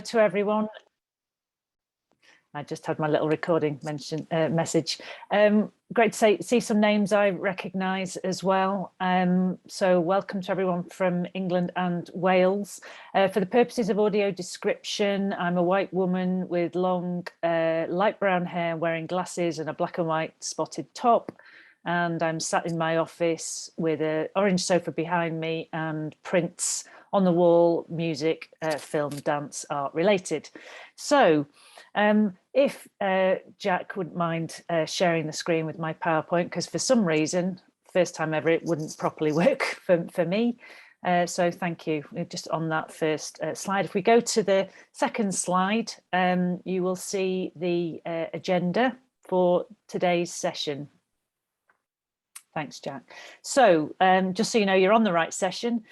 to everyone. I just had my little recording message. Great to see some names I recognise as well. So welcome to everyone from England and Wales. For the purposes of audio description, I'm a white woman with long light brown hair, wearing glasses and a black and white spotted top. And I'm sat in my office with an orange sofa behind me and prints on the wall, music, film, dance, art related. So if Jack wouldn't mind sharing the screen with my PowerPoint, because for some reason, first time ever, it wouldn't properly work for me. So thank you. We're just on that first slide. If we go to the second slide, you will see the agenda for today's session. Thanks, Jack. So just so you know, you're on the right session.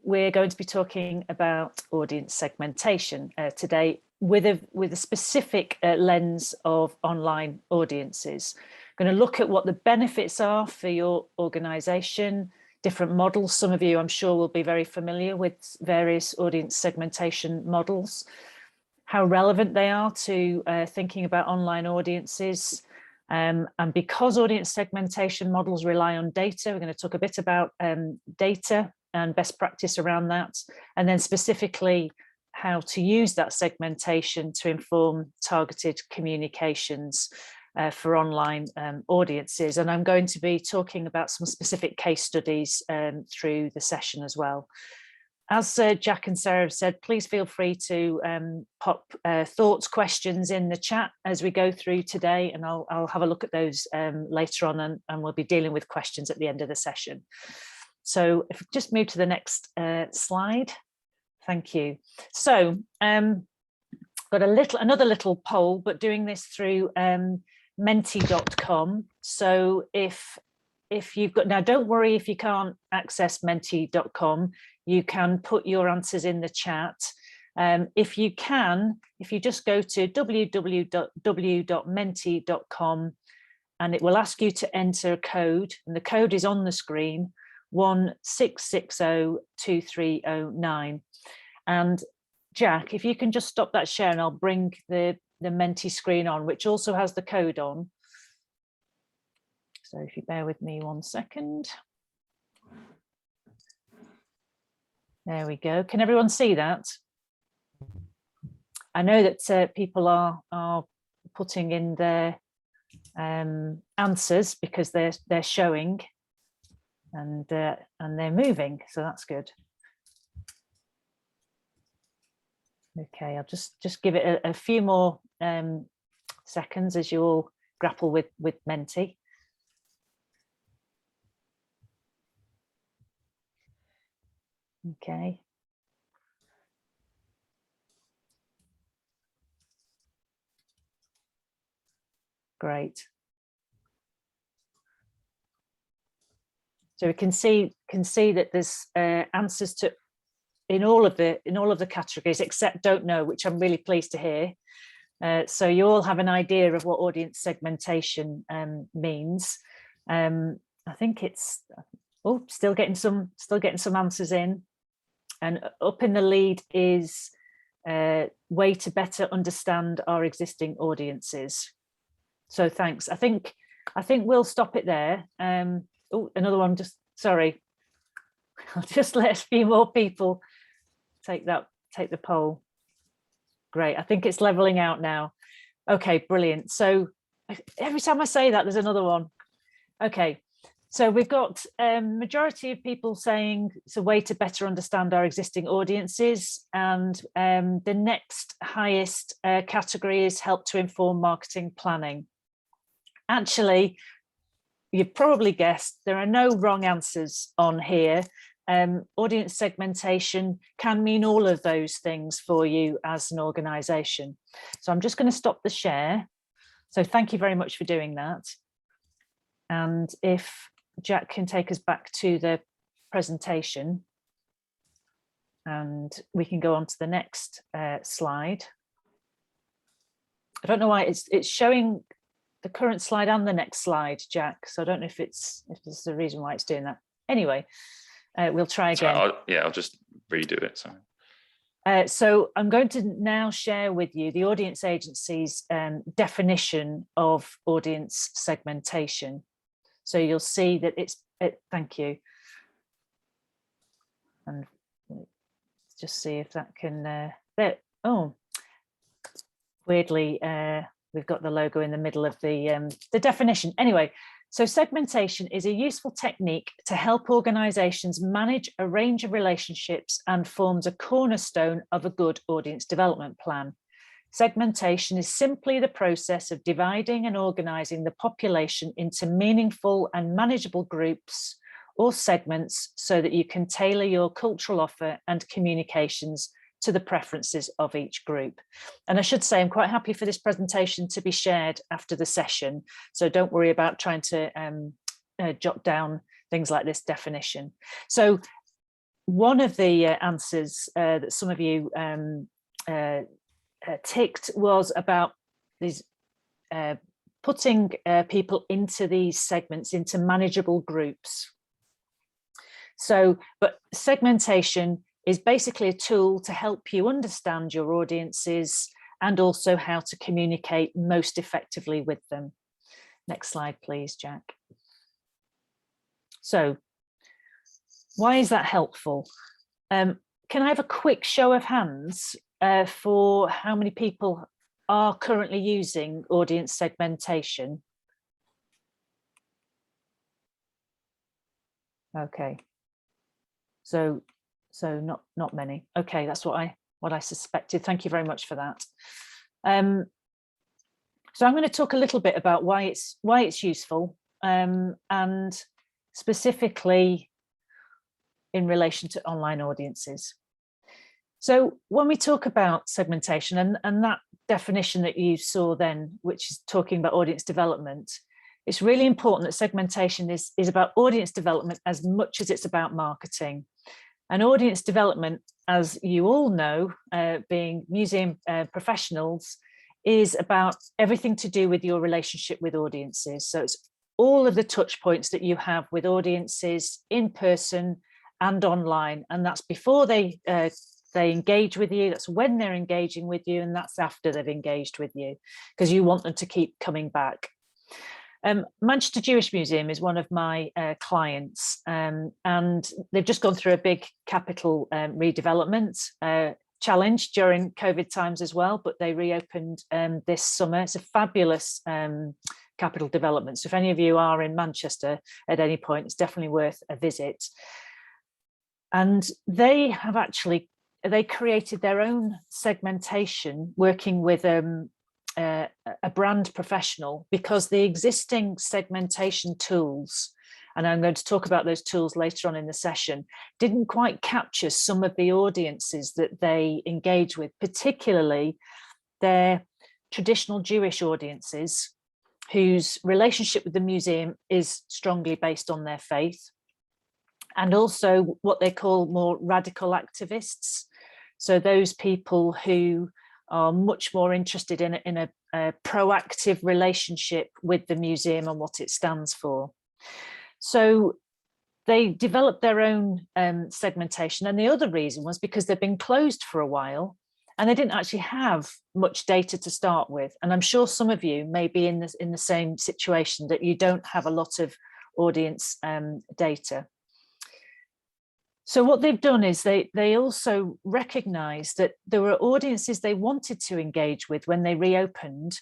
We're going to be talking about audience segmentation today with a specific lens of online audiences. I'm going to look at what the benefits are for your organisation, different models. Some of you, I'm sure, will be very familiar with various audience segmentation models, how relevant they are to thinking about online audiences. And because audience segmentation models rely on data, we're going to talk a bit about data and best practice around that, and then specifically how to use that segmentation to inform targeted communications for online audiences. And I'm going to be talking about some specific case studies through the session as well. As Jack and Sarah have said, please feel free to pop thoughts, questions in the chat as we go through today, and I'll have a look at those later on, and we'll be dealing with questions at the end of the session. So if we just move to the next slide. Thank you. So got another little poll, but doing this through menti.com. So if you've got, now don't worry if you can't access menti.com, you can put your answers in the chat. If you just go to www.menti.com, and it will ask you to enter a code, and the code is on the screen, 16602309. And Jack, if you can just stop that share, and I'll bring the Menti screen on, which also has the code on. So if you bear with me 1 second. There we go. Can everyone see that? I know that people are putting in their answers because they're showing, and they're moving, so that's good. Okay, I'll just give it a few more seconds as you all grapple with Menti. Okay. Great. So we can see that there's answers to in all of the categories except don't know, which I'm really pleased to hear. So you all have an idea of what audience segmentation means. I think it's still getting some answers in, and up in the lead is way to better understand our existing audiences. So thanks. I think we'll stop it there. Oh, another one. Just sorry. I'll just let a few more people take the poll. Great. I think it's leveling out now. Okay, brilliant. So every time I say that, there's another one. Okay. So we've got majority of people saying it's a way to better understand our existing audiences, and the next highest category is help to inform marketing planning. Actually, you've probably guessed there are no wrong answers on here. Audience segmentation can mean all of those things for you as an organisation. So I'm just going to stop the share. So thank you very much for doing that. And if Jack can take us back to the presentation, and we can go on to the next slide. I don't know why it's showing the current slide and the next slide, Jack. So I don't know if there's a reason why it's doing that. Anyway, we'll try again. I'll just redo it. Sorry. So I'm going to now share with you the audience agency's definition of audience segmentation. So you'll see that thank you. And let's just see if that can, oh, weirdly, we've got the logo in the middle of the definition. Anyway, so segmentation is a useful technique to help organizations manage a range of relationships and forms a cornerstone of a good audience development plan. Segmentation is simply the process of dividing and organizing the population into meaningful and manageable groups or segments so that you can tailor your cultural offer and communications to the preferences of each group. And I should say, I'm quite happy for this presentation to be shared after the session. So don't worry about trying to jot down things like this definition. So one of the answers that some of you ticked was about these putting people into these segments, into manageable groups. So, but segmentation is basically a tool to help you understand your audiences and also how to communicate most effectively with them. Next slide, please, Jack. So why is that helpful? Can I have a quick show of hands for how many people are currently using audience segmentation? Okay. So not many. Okay, that's what I suspected. Thank you very much for that. So I'm going to talk a little bit about why it's useful, and specifically in relation to online audiences. So when we talk about segmentation and that definition that you saw then, which is talking about audience development, it's really important that segmentation is about audience development as much as it's about marketing. And audience development, as you all know, being museum professionals, is about everything to do with your relationship with audiences. So it's all of the touch points that you have with audiences in person and online. And that's before they engage with you, that's when they're engaging with you, and that's after they've engaged with you, because you want them to keep coming back. Manchester Jewish Museum is one of my clients, and they've just gone through a big capital redevelopment challenge during COVID times as well, but they reopened this summer. It's a fabulous capital development. So if any of you are in Manchester at any point, it's definitely worth a visit. And they created their own segmentation working with a brand professional, because the existing segmentation tools, and I'm going to talk about those tools later on in the session, didn't quite capture some of the audiences that they engage with, particularly their traditional Jewish audiences whose relationship with the museum is strongly based on their faith, and also what they call more radical activists. So those people who are much more interested in a proactive relationship with the museum and what it stands for. So they developed their own segmentation. And the other reason was because they've been closed for a while and they didn't actually have much data to start with. And I'm sure some of you may be in the same situation, that you don't have a lot of audience data. So what they've done is they also recognized that there were audiences they wanted to engage with when they reopened,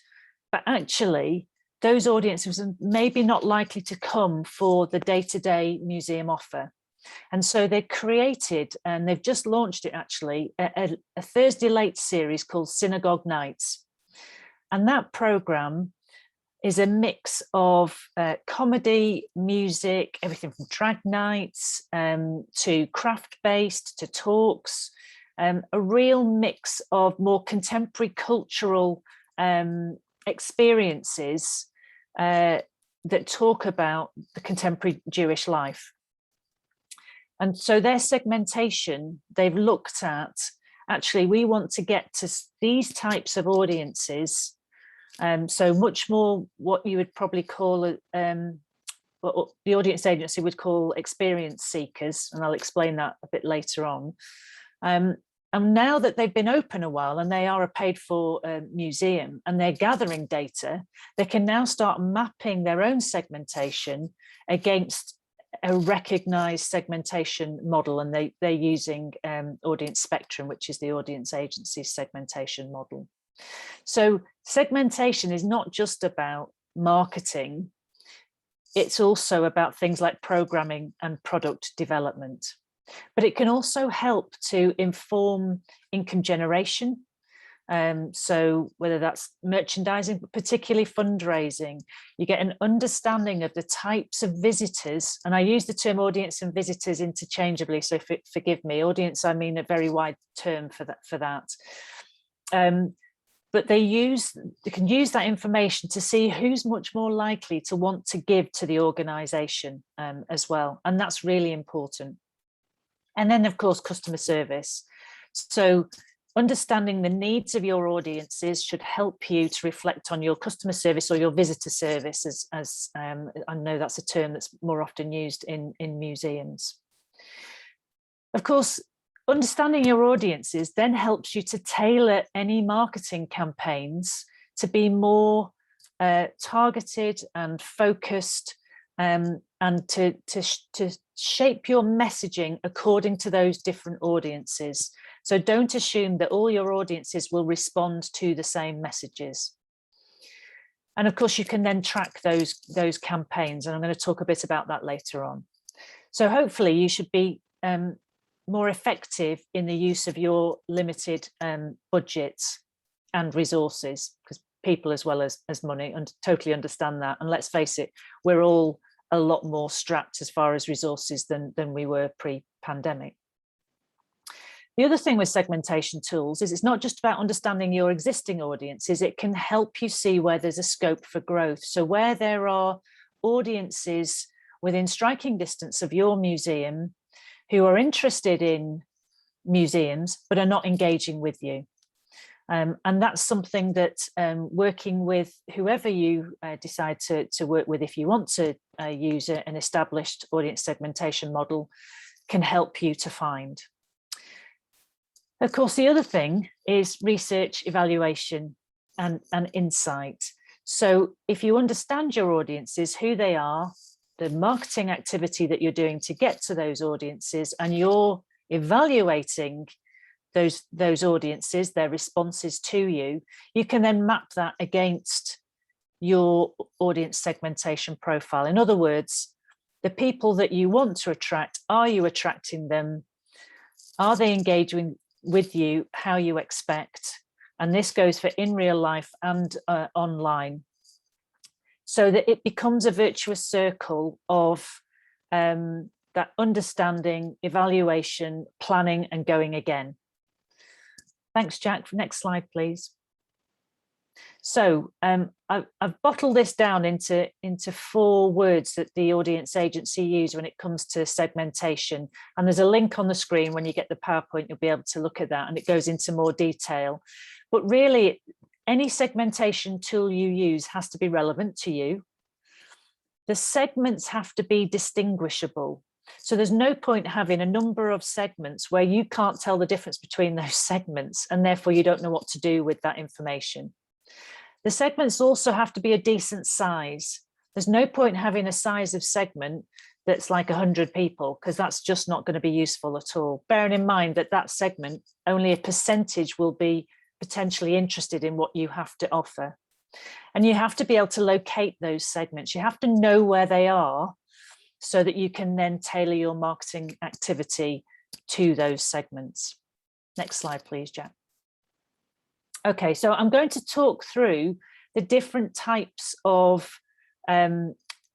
but actually those audiences were maybe not likely to come for the day-to-day museum offer. And so they created, and they've just launched it actually, a Thursday late series called Synagogue Nights. And that program is a mix of comedy, music, everything from drag nights to craft-based, to talks, a real mix of more contemporary cultural experiences that talk about the contemporary Jewish life. And so their segmentation, they've looked at, actually, we want to get to these types of audiences. So much more what you would probably call, what the audience agency would call experience seekers, and I'll explain that a bit later on. And now that they've been open a while and they are a paid for museum and they're gathering data, they can now start mapping their own segmentation against a recognized segmentation model. And they're using Audience Spectrum, which is the audience agency's segmentation model. So segmentation is not just about marketing, it's also about things like programming and product development. But it can also help to inform income generation. So whether that's merchandising, but particularly fundraising, you get an understanding of the types of visitors. And I use the term audience and visitors interchangeably, so forgive me. Audience, I mean a very wide term for that. But they can use that information to see who's much more likely to want to give to the organisation as well. And that's really important. And then, of course, customer service. So understanding the needs of your audiences should help you to reflect on your customer service or your visitor service, as I know that's a term that's more often used in museums. Of course, understanding your audiences then helps you to tailor any marketing campaigns to be more targeted and focused, and to shape your messaging according to those different audiences. So don't assume that all your audiences will respond to the same messages. And of course, you can then track those campaigns, and I'm going to talk a bit about that later on. So hopefully you should be more effective in the use of your limited budgets and resources, because people as well as money, and totally understand that. And let's face it, we're all a lot more strapped as far as resources than we were pre-pandemic. The other thing with segmentation tools is it's not just about understanding your existing audiences, it can help you see where there's a scope for growth. So where there are audiences within striking distance of your museum who are interested in museums but are not engaging with you. And that's something that working with whoever you decide to work with, if you want to use an established audience segmentation model, can help you to find. Of course, the other thing is research, evaluation, and insight. So if you understand your audiences, who they are, the marketing activity that you're doing to get to those audiences, and you're evaluating those audiences, their responses to you, you can then map that against your audience segmentation profile. In other words, the people that you want to attract, are you attracting them? Are they engaging with you how you expect? And this goes for in real life and online, so that it becomes a virtuous circle of that understanding, evaluation, planning, and going again. Thanks, Jack. Next slide, please. So I've bottled this down into 4 words that the audience agency use when it comes to segmentation. And there's a link on the screen. When you get the PowerPoint, you'll be able to look at that, and it goes into more detail. But really, any segmentation tool you use has to be relevant to you. The segments have to be distinguishable. So there's no point having a number of segments where you can't tell the difference between those segments, and therefore you don't know what to do with that information. The segments also have to be a decent size. There's no point having a size of segment that's like 100 people, because that's just not going to be useful at all. Bearing in mind that that segment, only a percentage will be potentially interested in what you have to offer. And you have to be able to locate those segments. You have to know where they are, so that you can then tailor your marketing activity to those segments. Next slide, please, Jack. Okay, so I'm going to talk through the different types of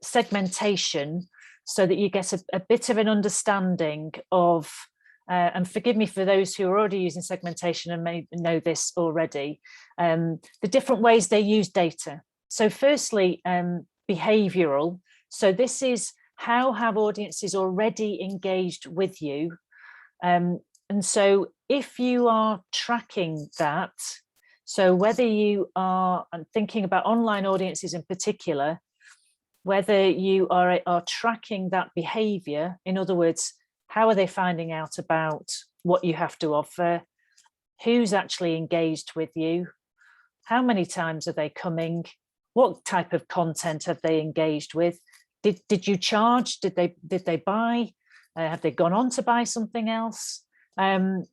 segmentation so that you get a bit of an understanding of, and forgive me for those who are already using segmentation and may know this already, the different ways they use data. So firstly, behavioural. So this is how have audiences already engaged with you? And so if you are tracking that, so whether you are thinking about online audiences in particular, whether you are tracking that behavior, in other words, how are they finding out about what you have to offer? who's actually engaged with you, how many times are they coming, what type of content have they engaged with, did you charge, did they buy, have they gone on to buy something else, and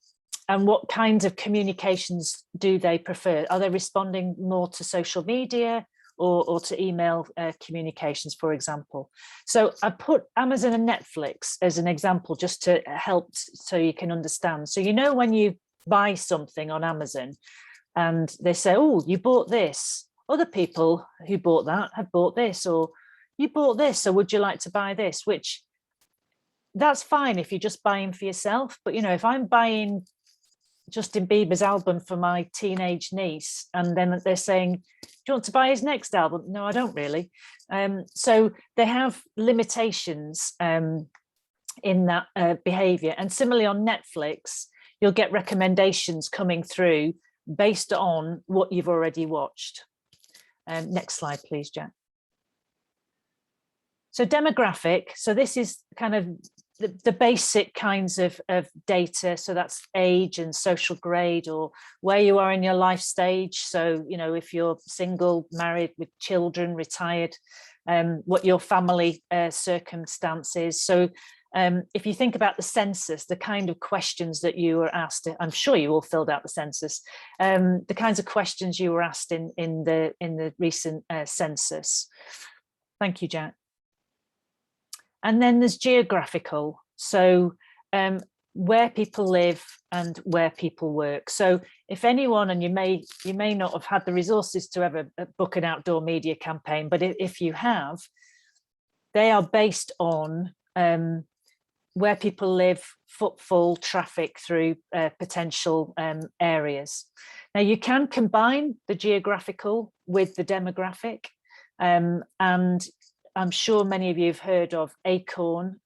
what kinds of communications do they prefer? Are they responding more to social media or to email communications, for example? So I put Amazon and Netflix as an example just to help so you can understand. So when you buy something on Amazon and they say, oh, you bought this, other people who bought that have bought this, or you bought this, so would you like to buy this? Which, that's fine if you're just buying for yourself, but if I'm buying Justin Bieber's album for my teenage niece, and then they're saying, do you want to buy his next album? No, I don't really. So they have limitations in that behavior. And similarly on Netflix, you'll get recommendations coming through based on what you've already watched. Next slide, please, Jack. So demographic, so this is kind of the basic kinds of data. So that's age and social grade, or where you are in your life stage. So, if you're single, married, with children, retired, what your family circumstance is. So if you think about the census, the kind of questions that you were asked, I'm sure you all filled out the census, the kinds of questions you were asked in the recent census. Thank you, Jack. And then there's geographical, so where people live and where people work. So if anyone, and you may not have had the resources to ever book an outdoor media campaign, but if you have, they are based on where people live, footfall, traffic through potential areas. Now you can combine the geographical with the demographic, and I'm sure many of you have heard of Acorn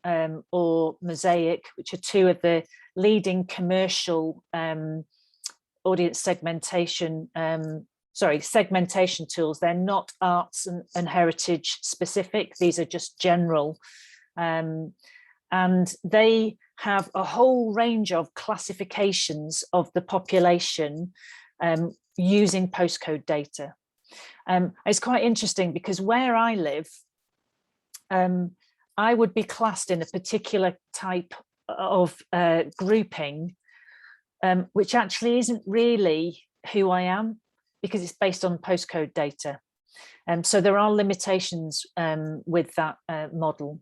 or Mosaic, which are two of the leading commercial audience segmentation, segmentation tools. They're not arts and heritage specific. These are just general. And they have a whole range of classifications of the population using postcode data. It's quite interesting because where I live, I would be classed in a particular type of grouping, which actually isn't really who I am, because it's based on postcode data. So there are limitations with that model.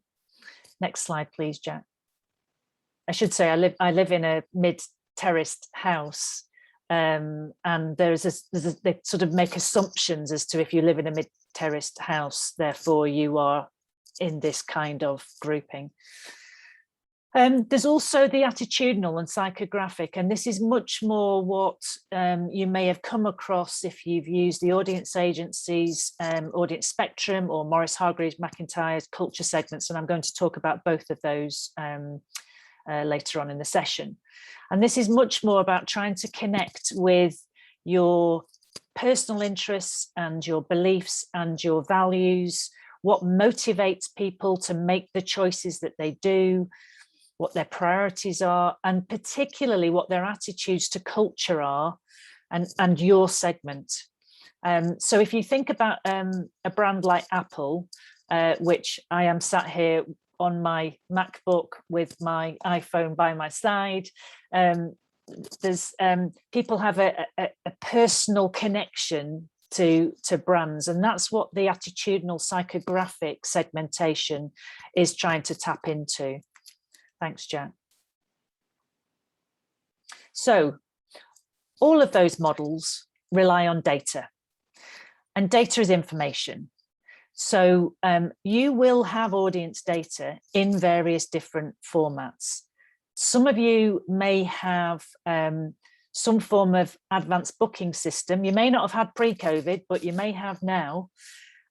Next slide, please, Jack. I should say I live in a mid-terraced house, and they sort of make assumptions as to if you live in a mid-terraced house, therefore you are in this kind of grouping. There's also the attitudinal and psychographic, and this is much more what you may have come across if you've used the audience agencies, Audience Spectrum, or Morris Hargreaves McIntyre's culture segments, and I'm going to talk about both of those later on in the session. And this is much more about trying to connect with your personal interests and your beliefs and your values, what motivates people to make the choices that they do, what their priorities are, and particularly what their attitudes to culture are, and your segment. So if you think about a brand like Apple, which I am sat here on my MacBook with my iPhone by my side, there's people have a personal connection to brands, and that's what the attitudinal psychographic segmentation is trying to tap into. Thanks, Jack. So all of those models rely on data, and data is information. So you will have audience data in various different formats. Some of you may have some form of advanced booking system. You may not have had pre-COVID, but you may have now.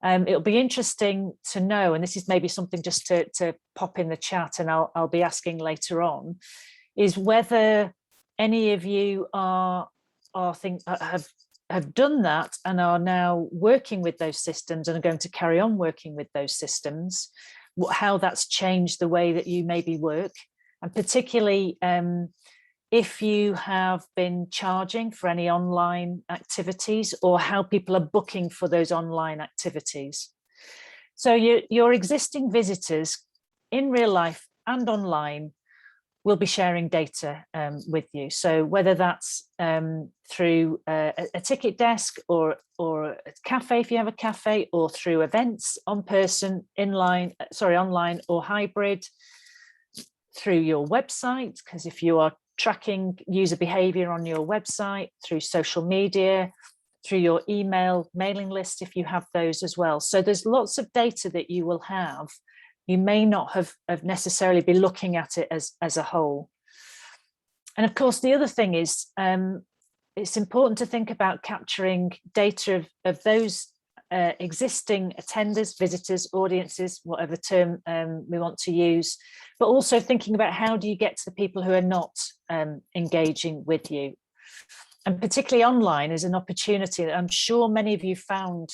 It'll be interesting to know, and this is maybe something just to pop in the chat, and I'll be asking later on, is whether any of you have done that and are now working with those systems and are going to carry on working with those systems, how that's changed the way that you maybe work, and particularly if you have been charging for any online activities or how people are booking for those online activities. So your existing visitors in real life and online will be sharing data with you. So whether that's through a ticket desk or a cafe, if you have a cafe, or through events online or hybrid, through your website, because if you are tracking user behavior on your website, through social media, through your mailing list, if you have those as well. So there's lots of data that you will have. You may not have necessarily be looking at it as a whole. And of course, the other thing is it's important to think about capturing data of those existing attenders, visitors, audiences, whatever term we want to use, but also thinking about how do you get to the people who are not engaging with you. And particularly online is an opportunity that I'm sure many of you found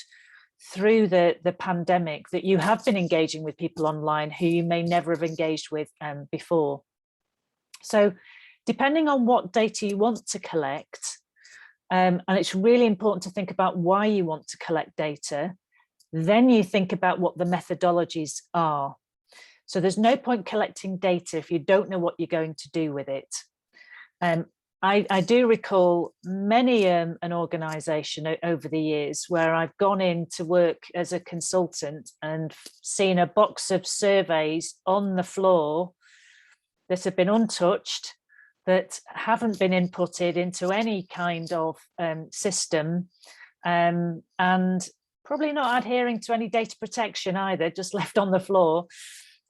through the pandemic, that you have been engaging with people online who you may never have engaged with before. So depending on what data you want to collect, and it's really important to think about why you want to collect data, then you think about what the methodologies are. So there's no point collecting data if you don't know what you're going to do with it. I do recall many an organisation over the years where I've gone in to work as a consultant and seen a box of surveys on the floor that have been untouched, that haven't been inputted into any kind of system, and probably not adhering to any data protection either, just left on the floor.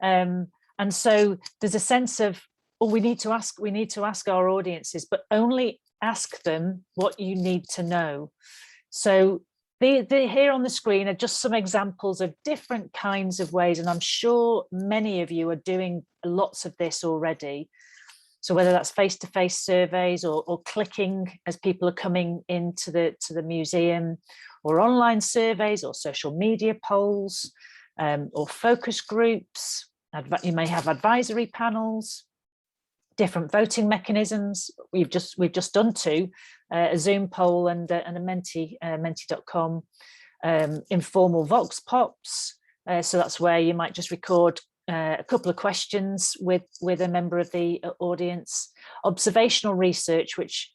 And so there's a sense of, well, we need to ask our audiences, but only ask them what you need to know. So here on the screen are just some examples of different kinds of ways, and I'm sure many of you are doing lots of this already. So whether that's face-to-face surveys or clicking as people are coming into the museum, or online surveys or social media polls, or focus groups. You may have advisory panels, different voting mechanisms. We've just done two, a Zoom poll and a menti.com, informal vox pops. So that's where you might just record a couple of questions with a member of the audience. Observational research, which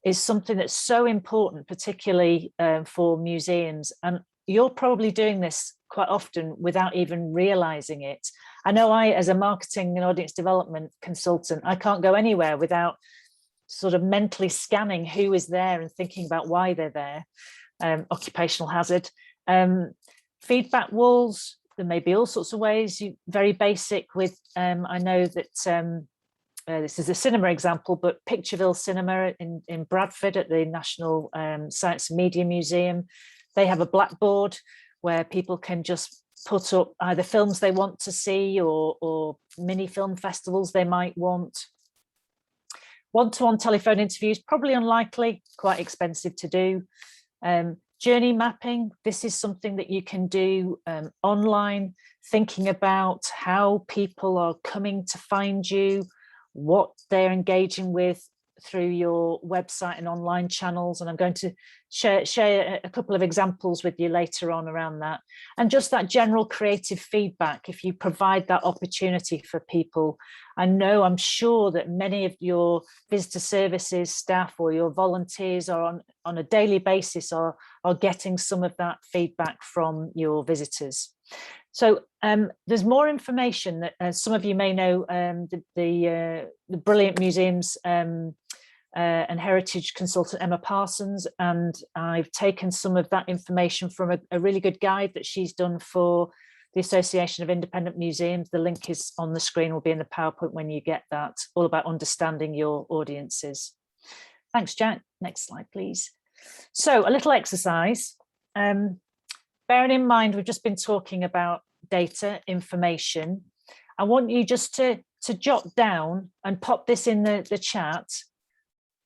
is something that's so important, particularly for museums. And you're probably doing this quite often without even realizing it. I know as a marketing and audience development consultant, I can't go anywhere without sort of mentally scanning who is there and thinking about why they're there. Occupational hazard. Feedback walls, there may be all sorts of ways, very basic with, I know that this is a cinema example, but Pictureville Cinema in Bradford at the National Science and Media Museum, they have a blackboard where people can just put up either films they want to see or mini film festivals they might want. One-to-one telephone interviews, probably unlikely, quite expensive to do. Journey mapping, this is something that you can do online, thinking about how people are coming to find you, what they're engaging with through your website and online channels. And I'm going to share a couple of examples with you later on around that. And just that general creative feedback, if you provide that opportunity for people. I'm sure that many of your visitor services staff or your volunteers are on a daily basis are getting some of that feedback from your visitors. So there's more information that some of you may know, the brilliant museums and heritage consultant Emma Parsons, and I've taken some of that information from a really good guide that she's done for the Association of Independent Museums. The link is on the screen, will be in the PowerPoint when you get that, all about understanding your audiences. Thanks, Jack. Next slide, please. So a little exercise. Bearing in mind, we've just been talking about data, information. I want you just to jot down and pop this in the chat,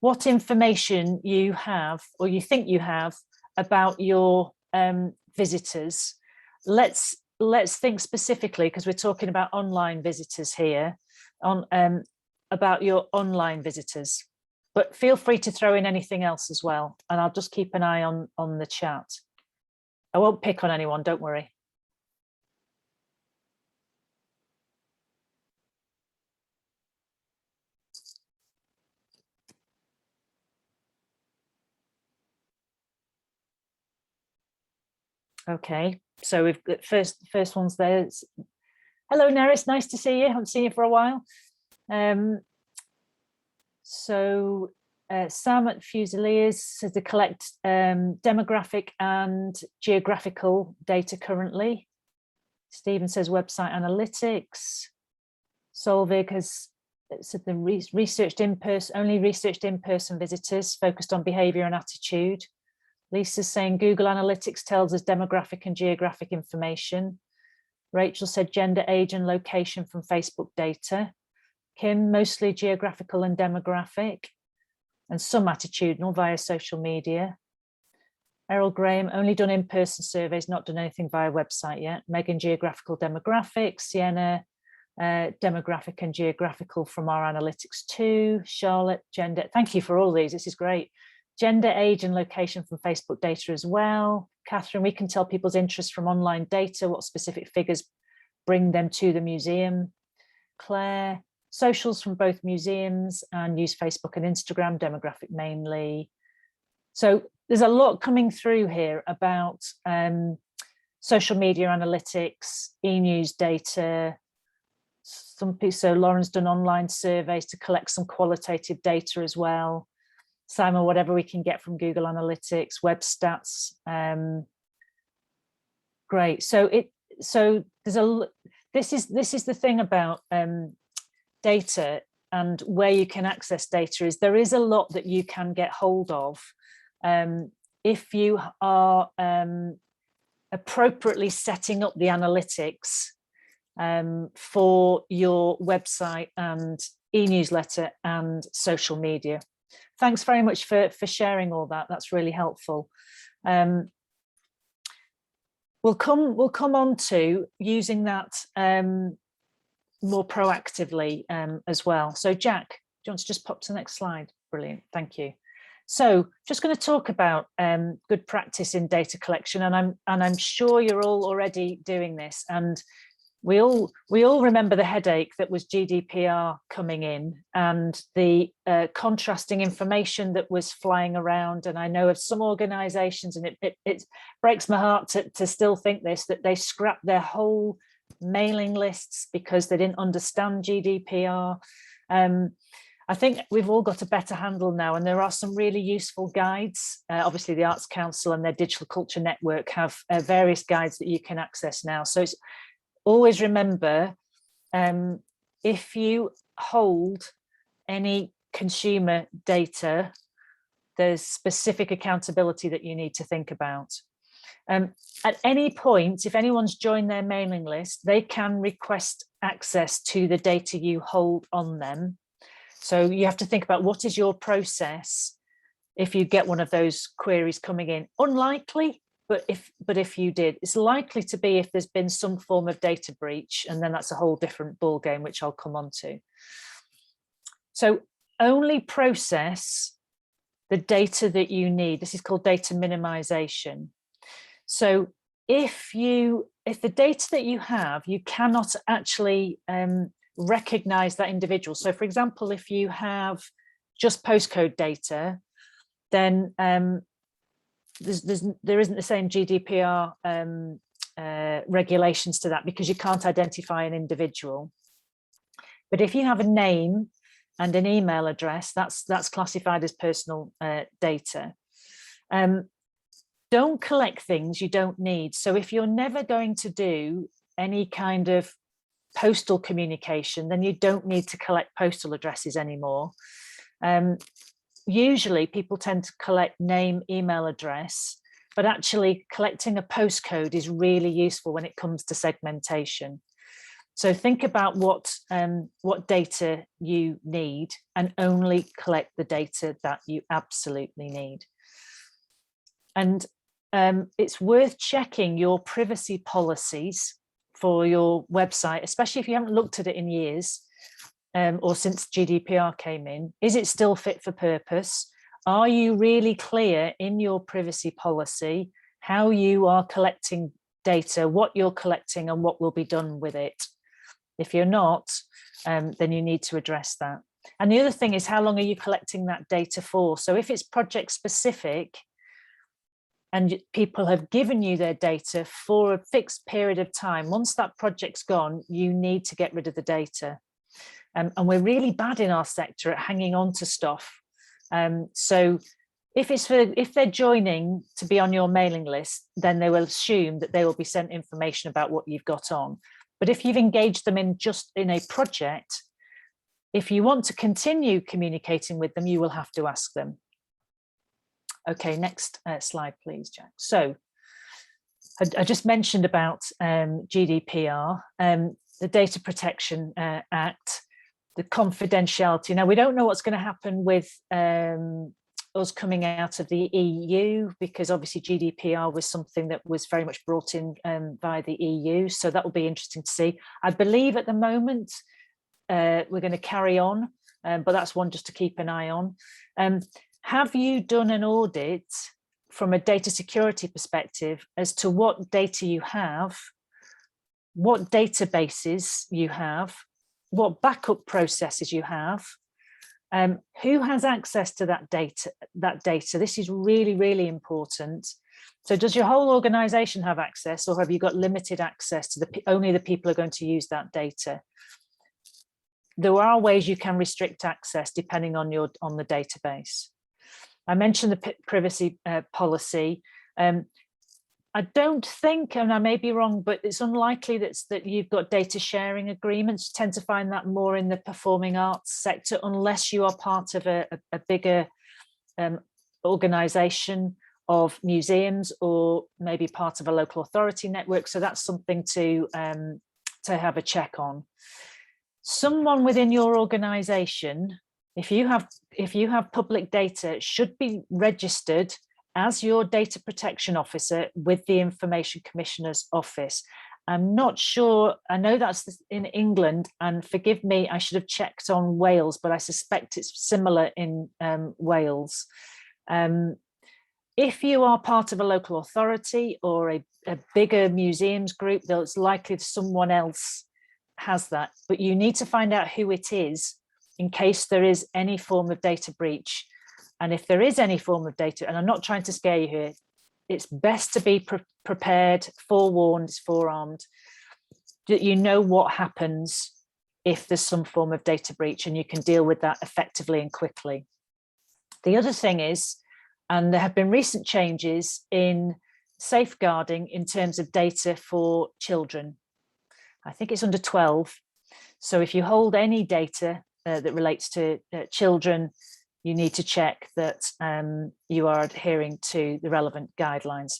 what information you have or you think you have about your visitors. Let's think specifically, because we're talking about online visitors here, about your online visitors. but feel free to throw in anything else as well. And I'll just keep an eye on the chat. I won't pick on anyone, don't worry. Okay, so we've got first ones there. Hello, Neris, nice to see you. I haven't seen you for a while. Sam at Fusiliers says to collect demographic and geographical data currently. Stephen says website analytics. Solvig has said the only researched in-person visitors focused on behaviour and attitude. Lisa's saying Google Analytics tells us demographic and geographic information. Rachel said gender, age and location from Facebook data. Kim, mostly geographical and demographic, and some attitudinal via social media. Errol Graham, only done in-person surveys, not done anything via website yet. Megan, geographical demographics. Sienna, demographic and geographical from our analytics too. Charlotte, gender. Thank you for all these. This is great. Gender, age and location from Facebook data as well. Catherine, we can tell people's interest from online data, what specific figures bring them to the museum. Claire, socials from both museums and use Facebook and Instagram, demographic mainly. So there's a lot coming through here about social media analytics, e-news data. So Lauren's done online surveys to collect some qualitative data as well. Simon, whatever we can get from Google Analytics, web stats. Great. So there's this is the thing about data and where you can access data is there is a lot that you can get hold of if you are appropriately setting up the analytics for your website and e-newsletter and social media. Thanks very much for sharing all that. That's really helpful. We'll come on to using that more proactively as well. So Jack, do you want to just pop to the next slide? Brilliant, thank you. So just going to talk about good practice in data collection, and I'm sure you're all already doing this, and we all remember the headache that was GDPR coming in and the contrasting information that was flying around. And I know of some organizations, and it breaks my heart to still think this, that they scrapped their whole mailing lists because they didn't understand GDPR. I think we've all got a better handle now, and there are some really useful guides. Obviously the Arts Council and their Digital Culture Network have various guides that you can access now. So it's always remember, if you hold any consumer data, there's specific accountability that you need to think about. At any point, if anyone's joined their mailing list, they can request access to the data you hold on them. So you have to think about what is your process if you get one of those queries coming in. Unlikely, but if you did, it's likely to be if there's been some form of data breach, and then that's a whole different ball game, which I'll come on to. So only process the data that you need. This is called data minimization. So if the data that you have, you cannot actually recognize that individual. So for example, if you have just postcode data, then there isn't the same GDPR regulations to that because you can't identify an individual. But if you have a name and an email address, that's classified as personal data. Don't collect things you don't need. So if you're never going to do any kind of postal communication, then you don't need to collect postal addresses anymore. Usually people tend to collect name, email address, but actually collecting a postcode is really useful when it comes to segmentation. So think about what data you need and only collect the data that you absolutely need. And it's worth checking your privacy policies for your website, especially if you haven't looked at it in years. or since GDPR came in? Is it still fit for purpose? Are you really clear in your privacy policy how you are collecting data, what you're collecting and what will be done with it? If you're not, then you need to address that. And the other thing is, how long are you collecting that data for? So if it's project specific and people have given you their data for a fixed period of time, once that project's gone, you need to get rid of the data. And we're really bad in our sector at hanging on to stuff. So if they're joining to be on your mailing list, then they will assume that they will be sent information about what you've got on. But if you've engaged them in just in a project, if you want to continue communicating with them, you will have to ask them. Okay, next slide, please, Jack. So I just mentioned about GDPR, the Data Protection Act, the confidentiality. Now, we don't know what's going to happen with us coming out of the EU, because obviously GDPR was something that was very much brought in by the EU. So that will be interesting to see. I believe at the moment we're going to carry on, but that's one just to keep an eye on. Have you done an audit from a data security perspective as to what data you have, what databases you have, what backup processes you have, who has access to that data? This is really, really important. So does your whole organization have access, or have you got limited access to only the people who are going to use that data? There are ways you can restrict access depending on the database. I mentioned the privacy policy. I don't think, and I may be wrong, but it's unlikely that you've got data sharing agreements. You tend to find that more in the performing arts sector, unless you are part of a bigger organisation of museums, or maybe part of a local authority network. So that's something to have a check on. Someone within your organisation, if you have public data, it should be registered as your data protection officer with the Information Commissioner's Office. I'm not sure, I know that's in England, and forgive me, I should have checked on Wales, but I suspect it's similar in Wales. If you are part of a local authority or a bigger museums group, it's likely someone else has that, but you need to find out who it is in case there is any form of data breach. And if there is any form of data, and I'm not trying to scare you here, it's best to be prepared, forewarned, forearmed, that you know what happens if there's some form of data breach, and you can deal with that effectively and quickly. The other thing is, and there have been recent changes in safeguarding in terms of data for children. I think it's under 12. So if you hold any data that relates to children, you need to check that you are adhering to the relevant guidelines.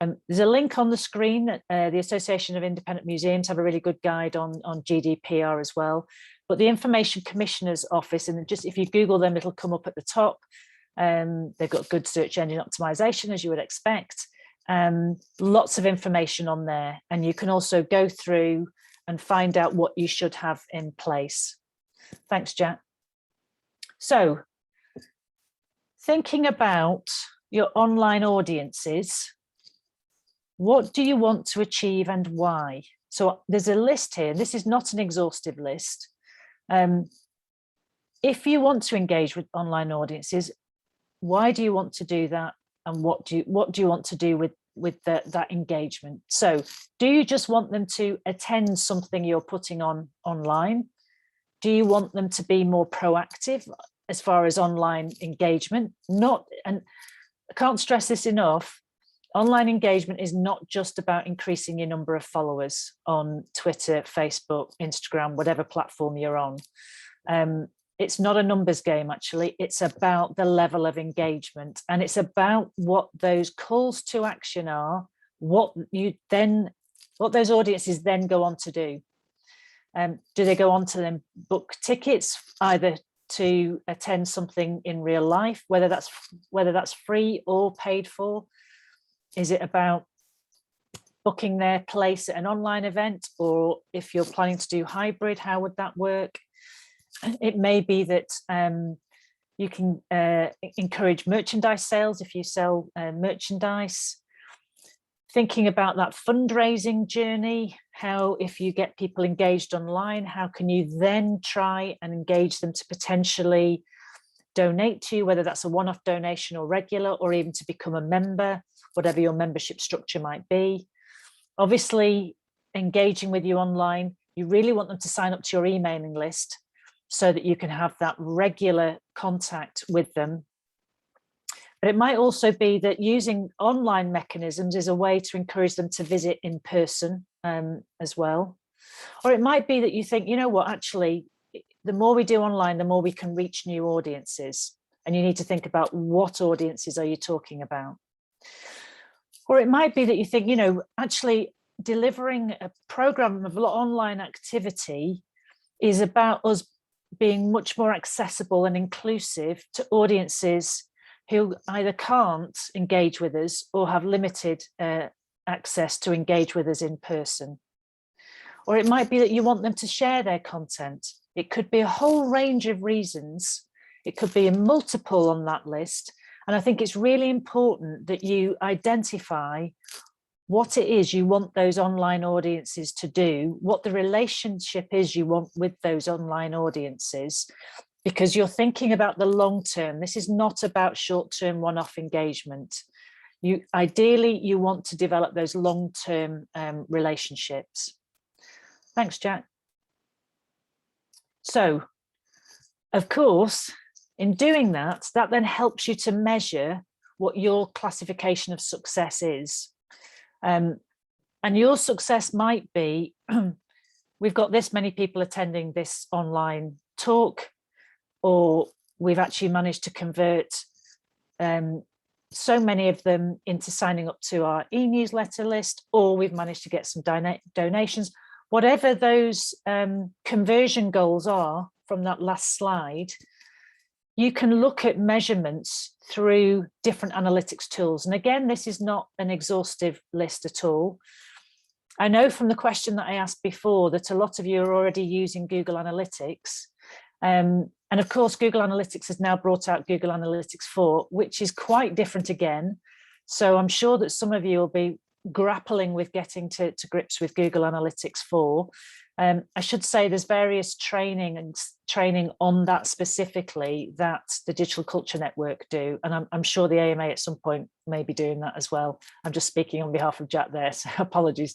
There's a link on the screen. The Association of Independent Museums have a really good guide on GDPR as well. But the Information Commissioner's Office, and just if you Google them, it'll come up at the top. They've got good search engine optimization, as you would expect. Lots of information on there. And you can also go through and find out what you should have in place. Thanks, Jack. So, thinking about your online audiences, what do you want to achieve and why? So there's a list here. This is not an exhaustive list. If you want to engage with online audiences, why do you want to do that? And what do you want to do with that engagement? So do you just want them to attend something you're putting on online? Do you want them to be more proactive as far as online engagement? And I can't stress this enough, online engagement is not just about increasing your number of followers on Twitter, Facebook, Instagram, whatever platform you're on. It's not a numbers game, actually. It's about the level of engagement, and it's about what those calls to action are, what those audiences then go on to do. Do they go on to then book tickets, either to attend something in real life, whether that's free or paid for? Is it about booking their place at an online event? Or if you're planning to do hybrid, how would that work? It may be that you can encourage merchandise sales if you sell merchandise. Thinking about that fundraising journey, how if you get people engaged online, how can you then try and engage them to potentially donate to you, whether that's a one-off donation or regular, or even to become a member, whatever your membership structure might be. Obviously, engaging with you online, you really want them to sign up to your emailing list so that you can have that regular contact with them. But it might also be that using online mechanisms is a way to encourage them to visit in person as well. Or it might be that you think, you know what, actually, the more we do online, the more we can reach new audiences. And you need to think about what audiences are you talking about. Or it might be that you think, you know, actually delivering a program of online activity is about us being much more accessible and inclusive to audiences who either can't engage with us or have limited access to engage with us in person. Or it might be that you want them to share their content. It could be a whole range of reasons. It could be a multiple on that list. And I think it's really important that you identify what it is you want those online audiences to do, what the relationship is you want with those online audiences, because you're thinking about the long term. This is not about short-term one-off engagement. Ideally, you want to develop those long-term relationships. Thanks, Jack. So, of course, in doing that, that then helps you to measure what your classification of success is. And your success might be, we've got this many people attending this online talk, or we've actually managed to convert so many of them into signing up to our e-newsletter list, or we've managed to get some donations. Whatever those conversion goals are from that last slide, you can look at measurements through different analytics tools. And again, this is not an exhaustive list at all. I know from the question that I asked before that a lot of you are already using Google Analytics. And of course, Google Analytics has now brought out Google Analytics 4, which is quite different again. So I'm sure that some of you will be grappling with getting to grips with Google Analytics 4. I should say there's various training on that specifically that the Digital Culture Network do. And I'm sure the AMA at some point may be doing that as well. I'm just speaking on behalf of Jack there, so apologies.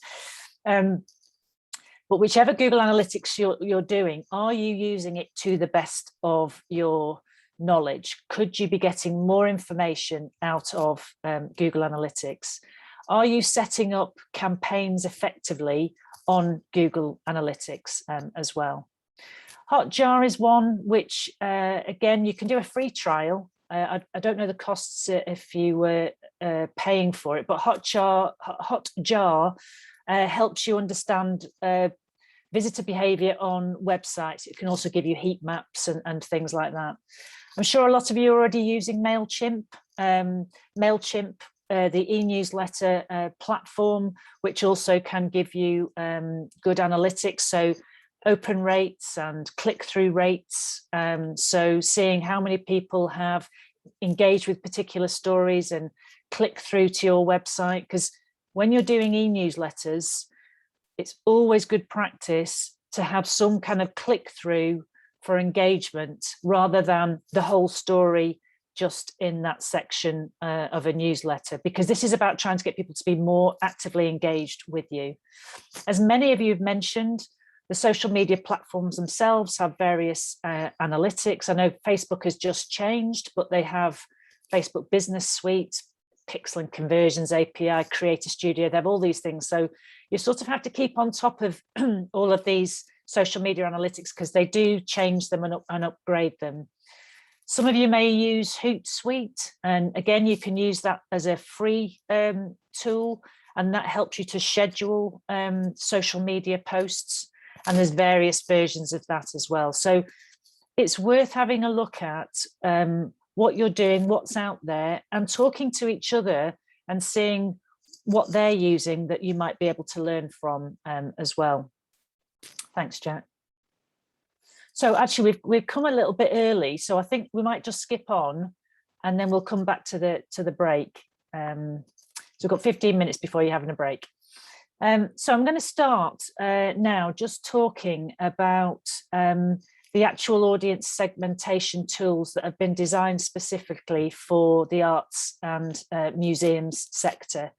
But whichever Google Analytics you're doing, are you using it to the best of your knowledge? Could you be getting more information out of Google Analytics? Are you setting up campaigns effectively on Google Analytics as well? Hotjar is one which, again, you can do a free trial. I don't know the costs if you were paying for it, but Hotjar helps you understand visitor behavior on websites. It can also give you heat maps and things like that. I'm sure a lot of you are already using MailChimp. MailChimp, the e-newsletter platform, which also can give you good analytics. So open rates and click-through rates. So seeing how many people have engaged with particular stories and click through to your website. Because when you're doing e-newsletters, it's always good practice to have some kind of click-through for engagement rather than the whole story just in that section of a newsletter, because this is about trying to get people to be more actively engaged with you. As many of you have mentioned, the social media platforms themselves have various analytics. I know Facebook has just changed, but they have Facebook Business Suite, Pixel and Conversions API, Creator Studio, they have all these things. So you sort of have to keep on top of all of these social media analytics because they do change them and upgrade them. Some of you may use Hootsuite, and again, you can use that as a free tool, and that helps you to schedule social media posts, and there's various versions of that as well. So it's worth having a look at what you're doing, what's out there, and talking to each other and seeing what they're using that you might be able to learn from as well. Thanks, Jack. So actually, we've come a little bit early, so I think we might just skip on, and then we'll come back to the break. So we've got 15 minutes before you're having a break. So I'm going to start now just talking about the actual audience segmentation tools that have been designed specifically for the arts and museums sector.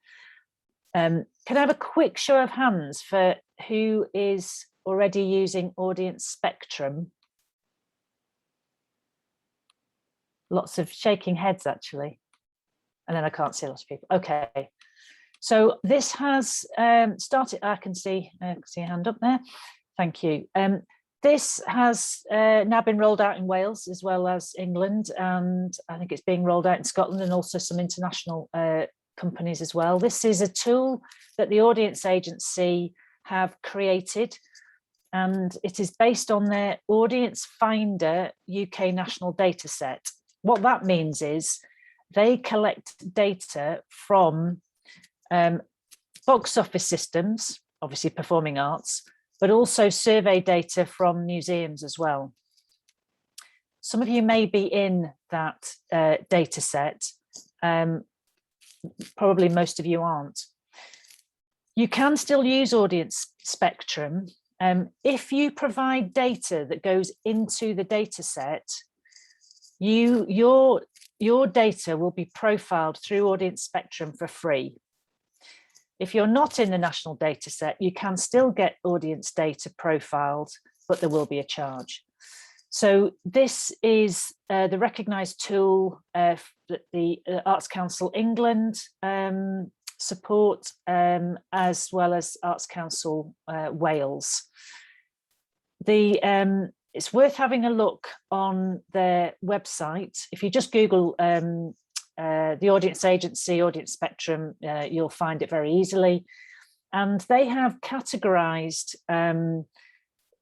Can I have a quick show of hands for who is already using Audience Spectrum? Lots of shaking heads, actually. And then I can't see a lot of people. Okay. So this has started, I can see a hand up there. Thank you. This has now been rolled out in Wales as well as England, and I think it's being rolled out in Scotland and also some international companies as well. This is a tool that the Audience Agency have created, and it is based on their Audience Finder UK national data set. What that means is they collect data from box office systems, obviously performing arts, but also survey data from museums as well. Some of you may be in that data set. Probably most of you aren't. You can still use Audience Spectrum. If you provide data that goes into the data set, your data will be profiled through Audience Spectrum for free. If you're not in the national data set, you can still get audience data profiled, but there will be a charge. So this is the recognised tool that the Arts Council England support, as well as Arts Council Wales. It's worth having a look on their website. If you just Google the Audience Agency, Audience Spectrum, you'll find it very easily. And they have categorised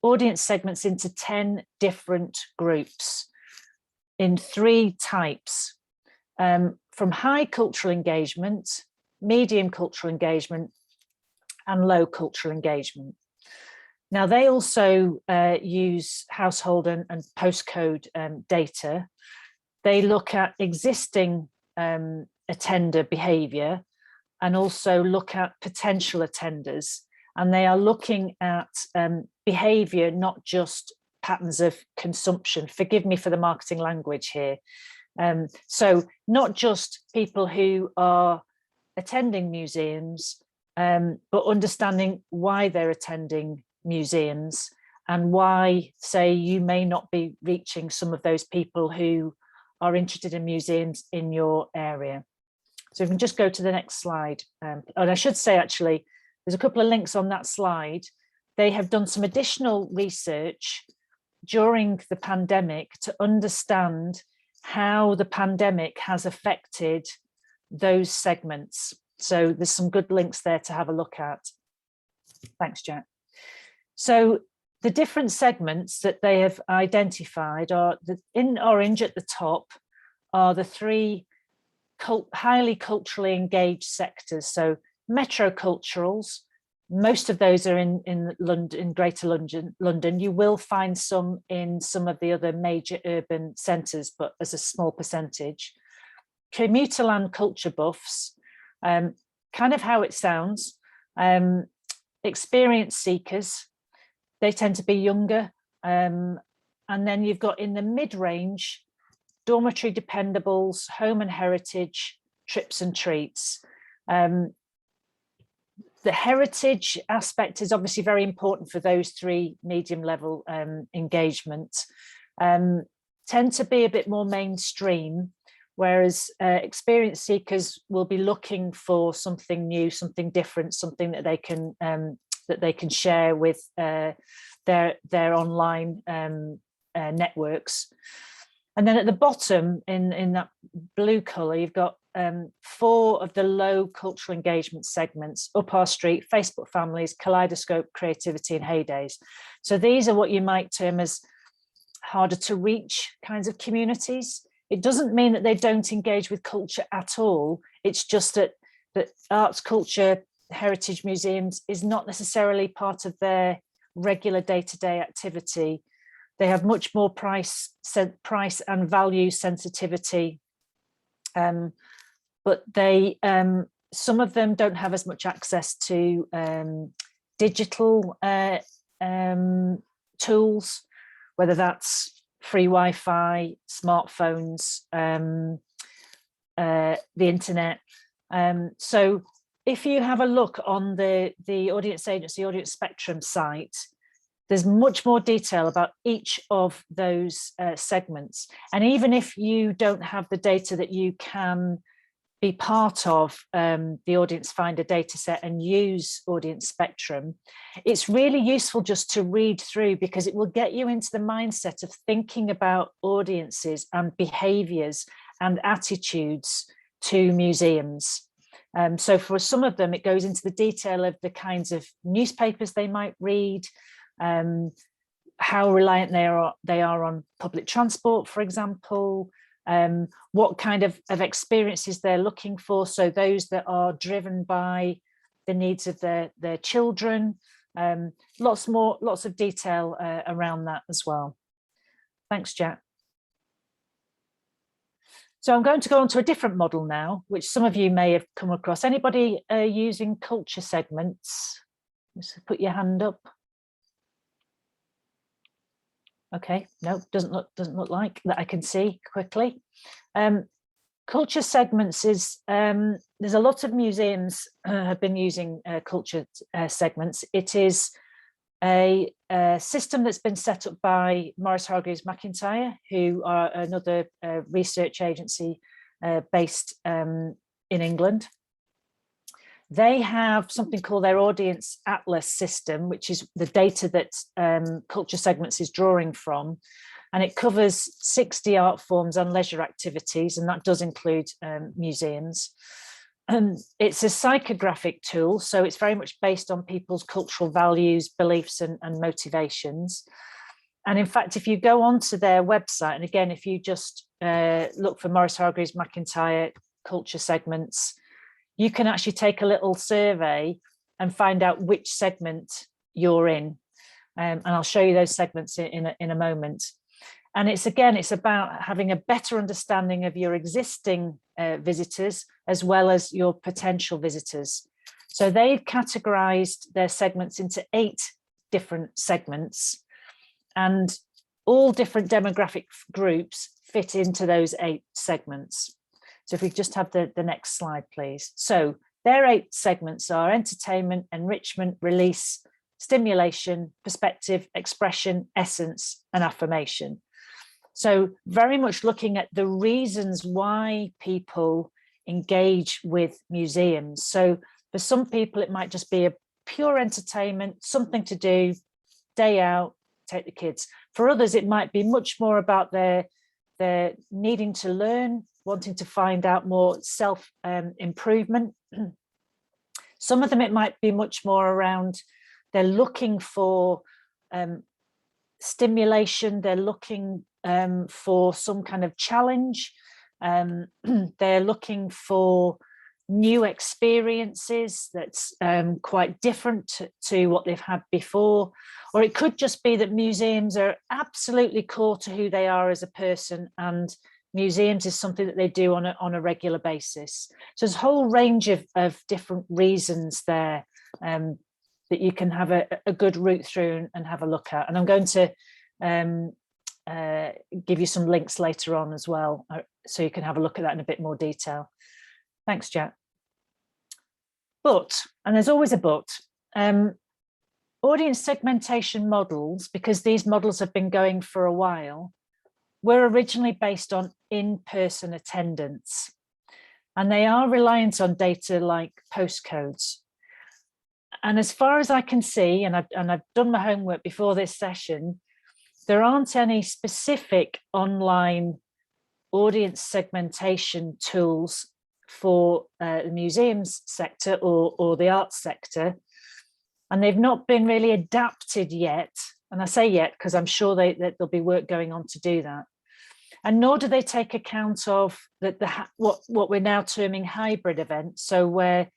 audience segments into 10 different groups in 3 types, from high cultural engagement, medium cultural engagement, and low cultural engagement. Now, they also use household and postcode data. They look at existing attender behaviour and also look at potential attenders. And they are looking at behaviour, not just patterns of consumption. Forgive me for the marketing language here. So not just people who are attending museums, but understanding why they're attending museums and why, say, you may not be reaching some of those people who are interested in museums in your area. So if we can just go to the next slide. And I should say, actually, there's a couple of links on that slide. They have done some additional research during the pandemic to understand how the pandemic has affected those segments. So there's some good links there to have a look at. Thanks, Jack. So the different segments that they have identified are, in orange at the top, are the 3 highly culturally engaged sectors. So metroculturals, most of those are in London, in Greater London. You will find some in some of the other major urban centres, but as a small percentage. Commuterland culture buffs, kind of how it sounds. Experience seekers, they tend to be younger. And then you've got in the mid-range, dormitory dependables, home and heritage, trips and treats. The heritage aspect is obviously very important for those 3 medium level engagement. Tend to be a bit more mainstream, whereas experience seekers will be looking for something new, something different, something that they can share with their online networks. And then at the bottom, in that blue colour, you've got 4 of the low cultural engagement segments: Up Our Street, Facebook Families, Kaleidoscope, Creativity, and Heydays. So these are what you might term as harder to reach kinds of communities. It doesn't mean that they don't engage with culture at all. It's just that arts, culture, heritage museums is not necessarily part of their regular day-to-day activity. They have much more price and value sensitivity, but they some of them don't have as much access to digital tools, whether that's free Wi-Fi, smartphones, the internet. So if you have a look on the Audience Agency Audience Spectrum site, there's much more detail about each of those segments. And even if you don't have the data that you can be part of the Audience Finder dataset and use Audience Spectrum, it's really useful just to read through, because it will get you into the mindset of thinking about audiences and behaviours and attitudes to museums. So for some of them, it goes into the detail of the kinds of newspapers they might read, how reliant they are on public transport, for example, what kind of experiences they're looking for. So those that are driven by the needs of their children, lots of detail around that as well. Thanks, Jack. So I'm going to go on to a different model now, which some of you may have come across. Anybody using culture segments? Just put your hand up. Okay, no, doesn't look like that I can see quickly. Culture segments is, there's a lot of museums have been using culture segments. It is a system that's been set up by Maurice Hargreaves McIntyre, who are another research agency based in England. They have something called their Audience Atlas system, which is the data that Culture Segments is drawing from. And it covers 60 art forms and leisure activities, and that does include museums. It's a psychographic tool, so it's very much based on people's cultural values, beliefs, and motivations. And in fact, if you go onto their website, and again, if you just look for Maurice Hargreaves McIntyre Culture Segments, you can actually take a little survey and find out which segment you're in. And I'll show you those segments in a moment. And it's about having a better understanding of your existing visitors as well as your potential visitors. So they've categorized their segments into 8 different segments, and all different demographic groups fit into those 8 segments. So if we just have the next slide, please. So their 8 segments are entertainment, enrichment, release, stimulation, perspective, expression, essence, and affirmation. So very much looking at the reasons why people engage with museums. So for some people, it might just be a pure entertainment, something to do, day out, take the kids. For others, it might be much more about their needing to learn, wanting to find out more self-improvement. Some of them, it might be much more around, they're looking for stimulation, they're looking for some kind of challenge, they're looking for new experiences that's quite different to what they've had before. Or it could just be that museums are absolutely core to who they are as a person, and museums is something that they do on a regular basis. So there's a whole range of different reasons there that you can have a good route through and have a look at. And I'm going to give you some links later on as well, so you can have a look at that in a bit more detail. Thanks, Jack. But, and there's always a but, audience segmentation models, because these models have been going for a while, were originally based on in-person attendance, and they are reliant on data like postcodes. And as far as I can see, and I've done my homework before this session, there aren't any specific online audience segmentation tools for the museums sector or the arts sector, and they've not been really adapted yet. And I say yet because I'm sure that there'll be work going on to do that. And nor do they take account of what we're now terming hybrid events. So where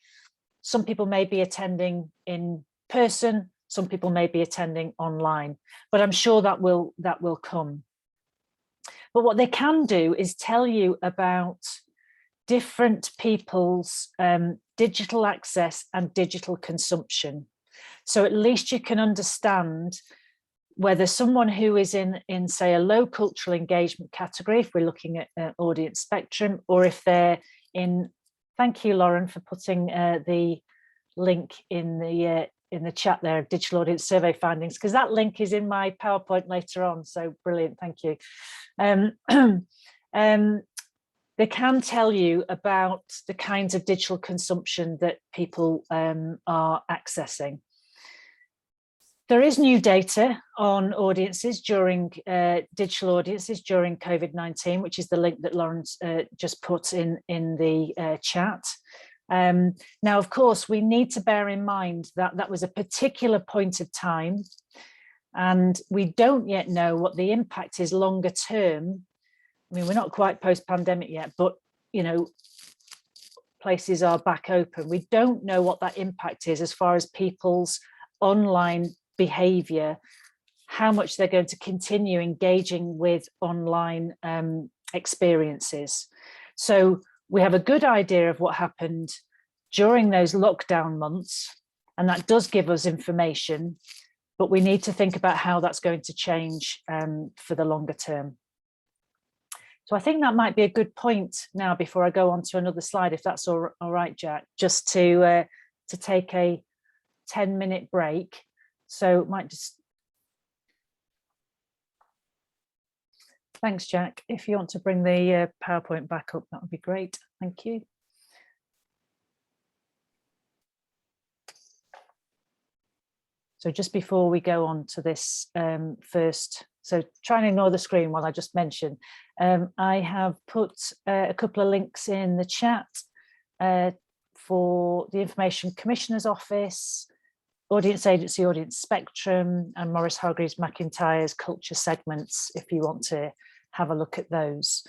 some people may be attending in person, some people may be attending online, but I'm sure that will come. But what they can do is tell you about different people's digital access and digital consumption. So at least you can understand whether someone who is in say a low cultural engagement category, if we're looking at audience spectrum, or if they're in, thank you Lauren for putting the link in the chat there, digital audience survey findings, because that link is in my PowerPoint later on, so brilliant, thank you. They can tell you about the kinds of digital consumption that people are accessing. There is new data on audiences during digital audiences during COVID-19, which is the link that Lawrence just put in the chat. Now, of course, we need to bear in mind that that was a particular point of time, and we don't yet know what the impact is longer term. I mean, we're not quite post-pandemic yet, but, you know, places are back open. We don't know what that impact is as far as people's online behavior, how much they're going to continue engaging with online experiences. So we have a good idea of what happened during those lockdown months, and that does give us information, but we need to think about how that's going to change for the longer term. So I think that might be a good point now before I go on to another slide, if that's all right, Jack, just to take a 10-minute break. So might just, thanks, Jack. If you want to bring the PowerPoint back up, that would be great. Thank you. So just before we go on to this first, so try and ignore the screen while I just mention, I have put a couple of links in the chat for the Information Commissioner's Office, Audience Agency, Audience Spectrum, and Maurice Hargreaves McIntyre's Culture Segments, if you want to have a look at those.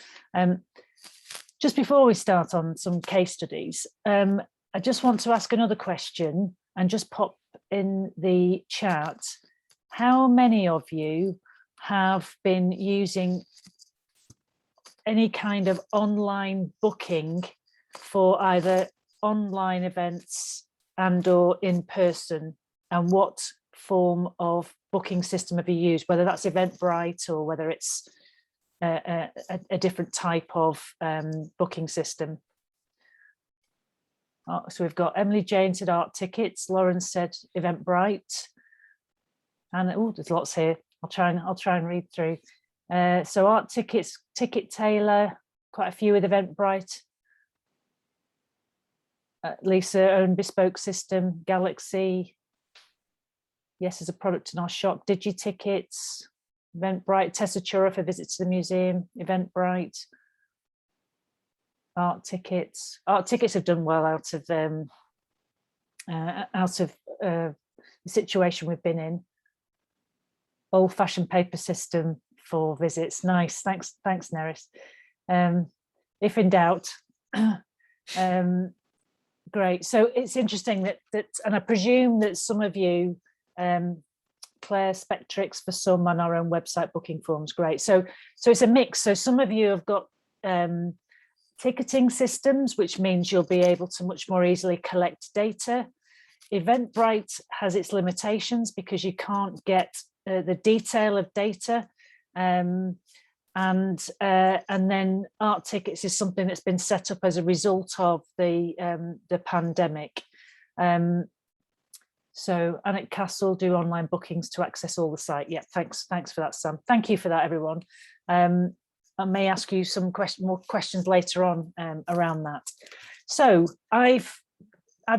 Just before we start on some case studies, I just want to ask another question and just pop in the chat. How many of you have been using any kind of online booking for either online events and or in person, and what form of booking system have you used, whether that's Eventbrite or whether it's a different type of booking system? So we've got Emily Jane said Art Tickets, Lauren said Eventbrite, and oh, there's lots here. I'll try and read through. So Art Tickets, Ticket Tailor, quite a few with Eventbrite. Lisa own bespoke system, Galaxy. Yes, as a product in our shop. DigiTickets, Eventbrite, Tessitura for visits to the museum, Eventbrite. Art Tickets. Art Tickets have done well out of the situation we've been in. Old-fashioned paper system for visits. Nice, thanks, Neris. If in doubt. Great. So it's interesting that and I presume that some of you, Claire, Spectrix for some, on our own website booking forms. Great. So it's a mix. So some of you have got ticketing systems, which means you'll be able to much more easily collect data. Eventbrite has its limitations because you can't get the detail of data. And then Art Tickets is something that's been set up as a result of the pandemic. So Annette Castle do online bookings to access all the site. Yeah, thanks for that, Sam. Thank you for that, everyone. I may ask you some more questions later on around that. So I've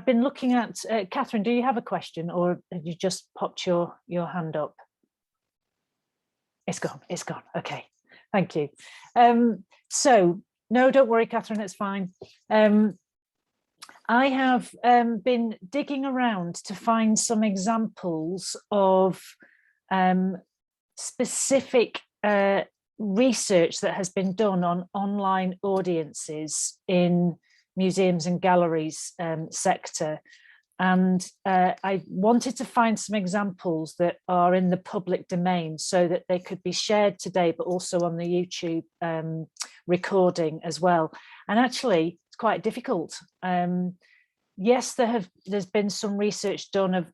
been looking at Catherine. Do you have a question, or have you just popped your hand up? It's gone. It's gone. Okay. Thank you. So no, don't worry, Catherine, it's fine. I have been digging around to find some examples of specific research that has been done on online audiences in museums and galleries sector. And I wanted to find some examples that are in the public domain so that they could be shared today, but also on the YouTube recording as well. And actually, it's quite difficult. Yes, there's been some research done of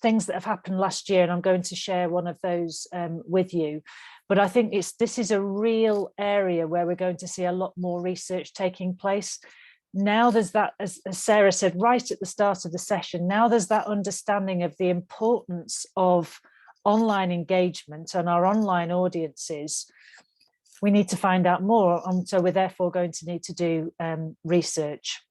things that have happened last year, and I'm going to share one of those with you. But I think this is a real area where we're going to see a lot more research taking place. Now there's that, as Sarah said right at the start of the session, now there's that understanding of the importance of online engagement and our online audiences. We need to find out more, and so we're therefore going to need to do research.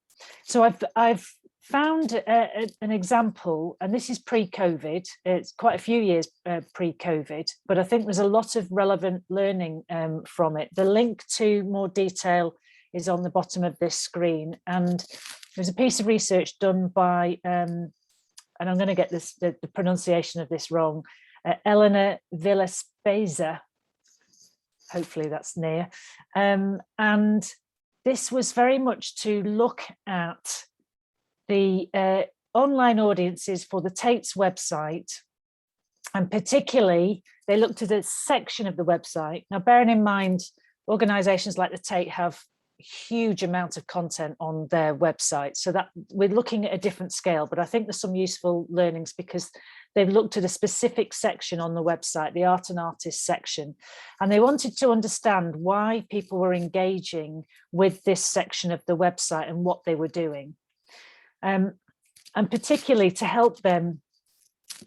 So I've found an example, and this is pre-COVID. It's quite a few years pre-COVID, but I think there's a lot of relevant learning from it. The link to more detail is on the bottom of this screen, and there's a piece of research done by, and I'm going to get the pronunciation of this wrong, Eleanor Villaspesa. Hopefully that's near. And this was very much to look at the online audiences for the Tate's website, and particularly they looked at a section of the website. Now, bearing in mind, organisations like the Tate have huge amount of content on their website, so that we're looking at a different scale, but I think there's some useful learnings because they've looked at a specific section on the website, the art and artists section, and they wanted to understand why people were engaging with this section of the website and what they were doing, and particularly to help them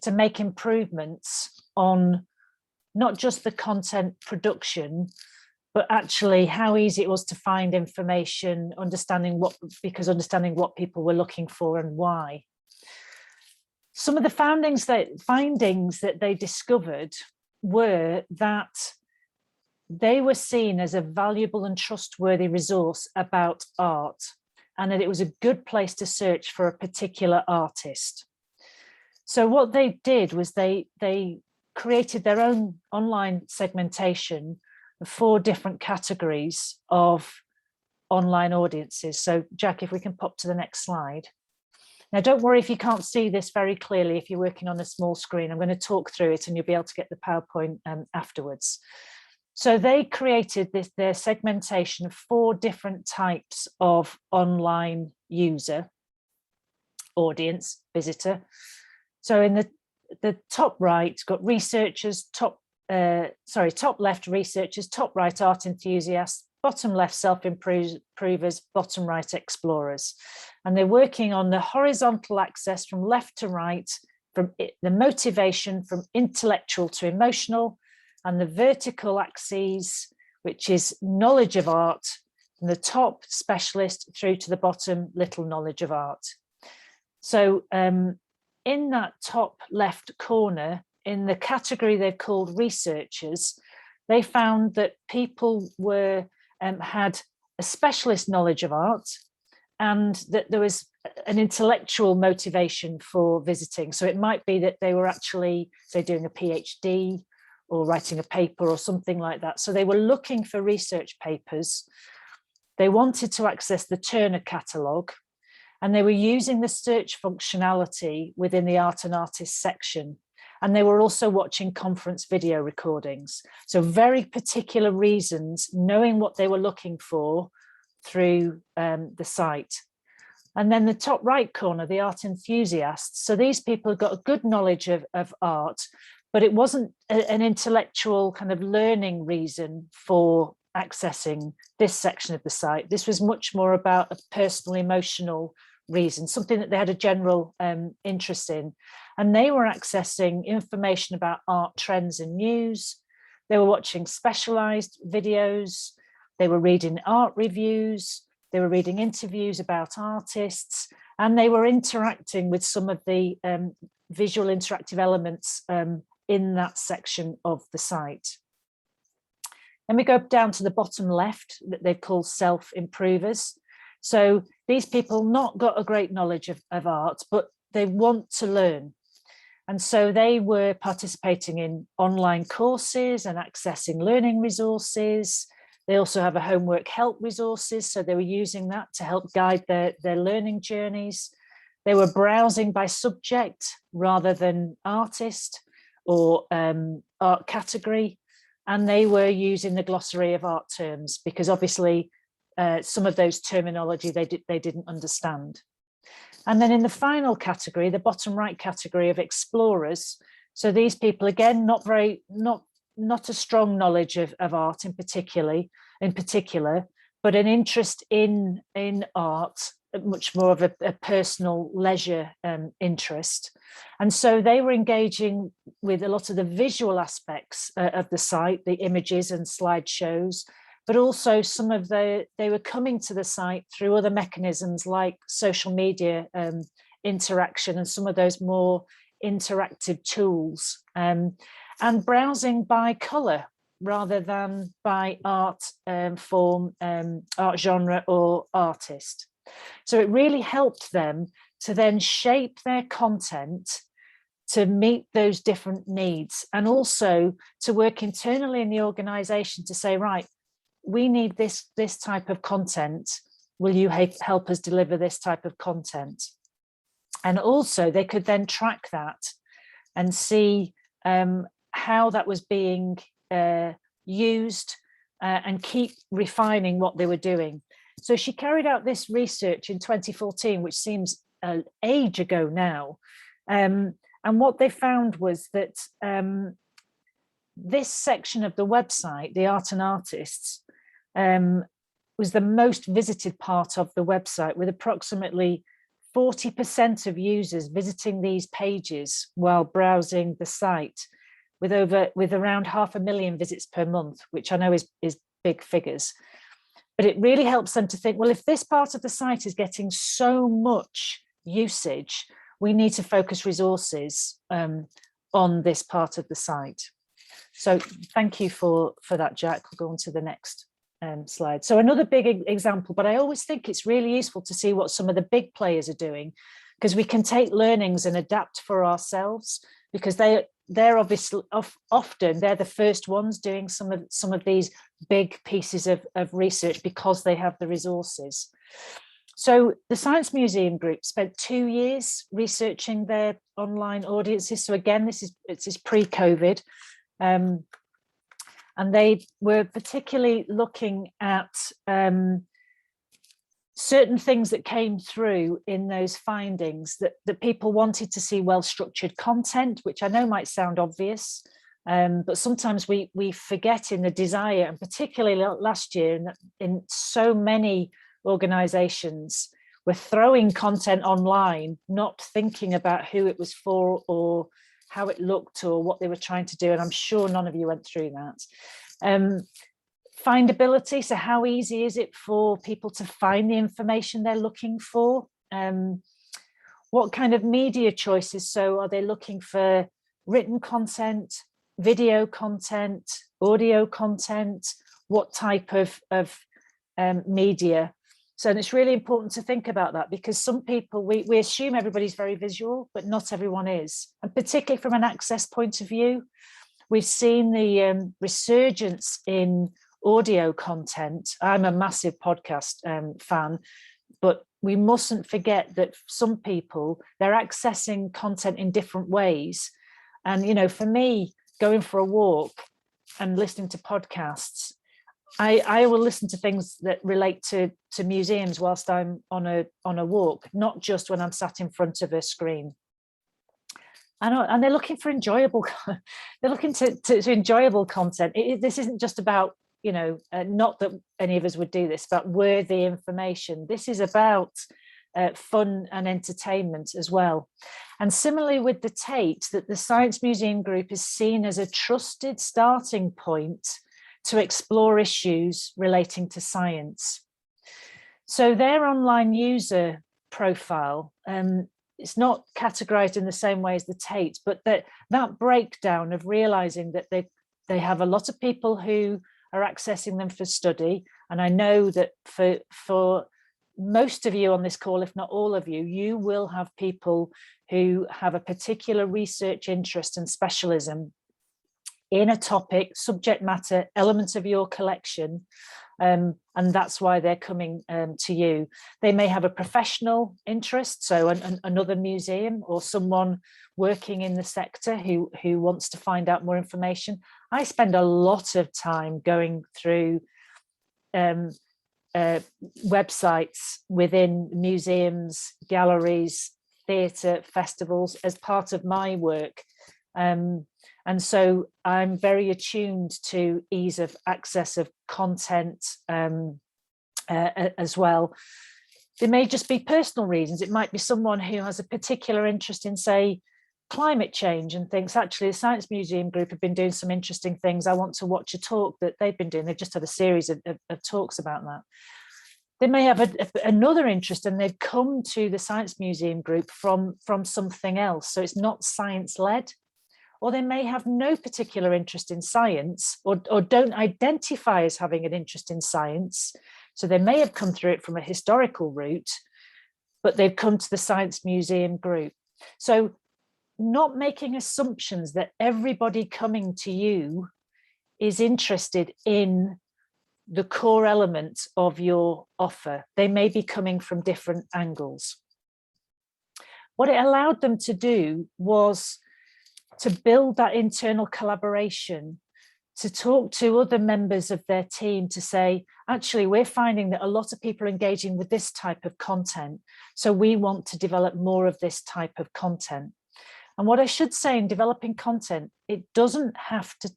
to make improvements on not just the content production, but actually how easy it was to find information, understanding what people were looking for and why. Some of the findings that they discovered were that they were seen as a valuable and trustworthy resource about art, and that it was a good place to search for a particular artist. So what they did was they created their own online segmentation, 4 different categories of online audiences. So Jack, if we can pop to the next slide. Now, don't worry if you can't see this very clearly if you're working on a small screen. I'm going to talk through it and you'll be able to get the PowerPoint afterwards. So they created their segmentation of 4 different types of online user, audience, visitor. So in the top right, got researchers, top left researchers, top right art enthusiasts, bottom left self-improvers, bottom right explorers. And they're working on the horizontal axis from left to right, from the motivation from intellectual to emotional, and the vertical axes, which is knowledge of art, from the top specialist through to the bottom little knowledge of art. So in that top left corner, in the category they've called researchers, they found that people had a specialist knowledge of art, and that there was an intellectual motivation for visiting. So it might be that they were actually, say, doing a PhD or writing a paper or something like that. So they were looking for research papers. They wanted to access the Turner catalogue, and they were using the search functionality within the art and artists section. And they were also watching conference video recordings. So very particular reasons, knowing what they were looking for through the site. And then the top right corner, the art enthusiasts. So these people got a good knowledge of art, but it wasn't an intellectual kind of learning reason for accessing this section of the site. This was much more about a personal, emotional reason, something that they had a general interest in. And they were accessing information about art trends and news. They were watching specialized videos. They were reading art reviews. They were reading interviews about artists, and they were interacting with some of the visual interactive elements in that section of the site. Then we go down to the bottom left that they've called self-improvers. So these people not got a great knowledge of art, but they want to learn. And so they were participating in online courses and accessing learning resources. They also have a homework help resources. So they were using that to help guide their learning journeys. They were browsing by subject rather than artist or art category. And they were using the glossary of art terms because obviously some of those terminology they didn't understand. And then in the final category, the bottom right category of explorers. So these people, again, not a strong knowledge of art in particular, but an interest in art, much more of a personal leisure interest. And so they were engaging with a lot of the visual aspects of the site, the images and slideshows, but also they were coming to the site through other mechanisms like social media interaction and some of those more interactive tools, and browsing by color rather than by art form, art genre or artist. So it really helped them to then shape their content to meet those different needs, and also to work internally in the organization to say, right, we need this type of content. Will you help us deliver this type of content? And also they could then track that and see how that was being used and keep refining what they were doing. So she carried out this research in 2014, which seems an age ago now. And what they found was that this section of the website, the art and artists, was the most visited part of the website, with approximately 40% of users visiting these pages while browsing the site, with around 500,000 visits per month, which I know is big figures. But it really helps them to think, well, if this part of the site is getting so much usage, we need to focus resources on this part of the site. So thank you for that, Jack. We'll go on to the next slide. So another big example, but I always think it's really useful to see what some of the big players are doing, because we can take learnings and adapt for ourselves, because they're obviously often they're the first ones doing some of these big pieces of research because they have the resources. So the Science Museum Group spent 2 years researching their online audiences. So again, this is pre-COVID. And they were particularly looking at certain things that came through in those findings, that people wanted to see well-structured content, which I know might sound obvious, but sometimes we forget in the desire, and particularly last year in so many organizations were throwing content online, not thinking about who it was for or how it looked or what they were trying to do. And I'm sure none of you went through that. Findability, so how easy is it for people to find the information they're looking for? What kind of media choices? So are they looking for written content, video content, audio content? What type of media? So it's really important to think about that, because some people, we assume everybody's very visual, but not everyone is. And particularly from an access point of view, we've seen the resurgence in audio content. I'm a massive podcast fan, but we mustn't forget that some people, they're accessing content in different ways. And, you know, for me, going for a walk and listening to podcasts, I will listen to things that relate to museums whilst I'm on a walk, not just when I'm sat in front of a screen. And they're looking for enjoyable. They're looking to enjoyable content. This isn't just about, you know, not that any of us would do this, but worthy information. This is about fun and entertainment as well. And similarly with the Tate, that the Science Museum Group is seen as a trusted starting point to explore issues relating to science. So their online user profile, it's not categorized in the same way as the Tate, but that breakdown of realizing that they have a lot of people who are accessing them for study. And I know that for most of you on this call, if not all of you, you will have people who have a particular research interest and specialism in a topic, subject matter, element of your collection, And that's why they're coming to you. They may have a professional interest, so another museum or someone working in the sector who wants to find out more information. I spend a lot of time going through websites within museums, galleries, theatre, festivals as part of my work. And so I'm very attuned to ease of access of content as well. There may just be personal reasons. It might be someone who has a particular interest in, say, climate change and thinks, actually, the Science Museum group have been doing some interesting things. I want to watch a talk that they've been doing. They've just had a series of talks about that. They may have another interest and they've come to the Science Museum group from something else. So it's not science-led. Or they may have no particular interest in science or don't identify as having an interest in science. So they may have come through it from a historical route, but they've come to the Science Museum group. So not making assumptions that everybody coming to you is interested in the core element of your offer. They may be coming from different angles. What it allowed them to do was to build that internal collaboration, to talk to other members of their team to say, actually, we're finding that a lot of people are engaging with this type of content. So we want to develop more of this type of content. And what I should say in developing content, it doesn't have to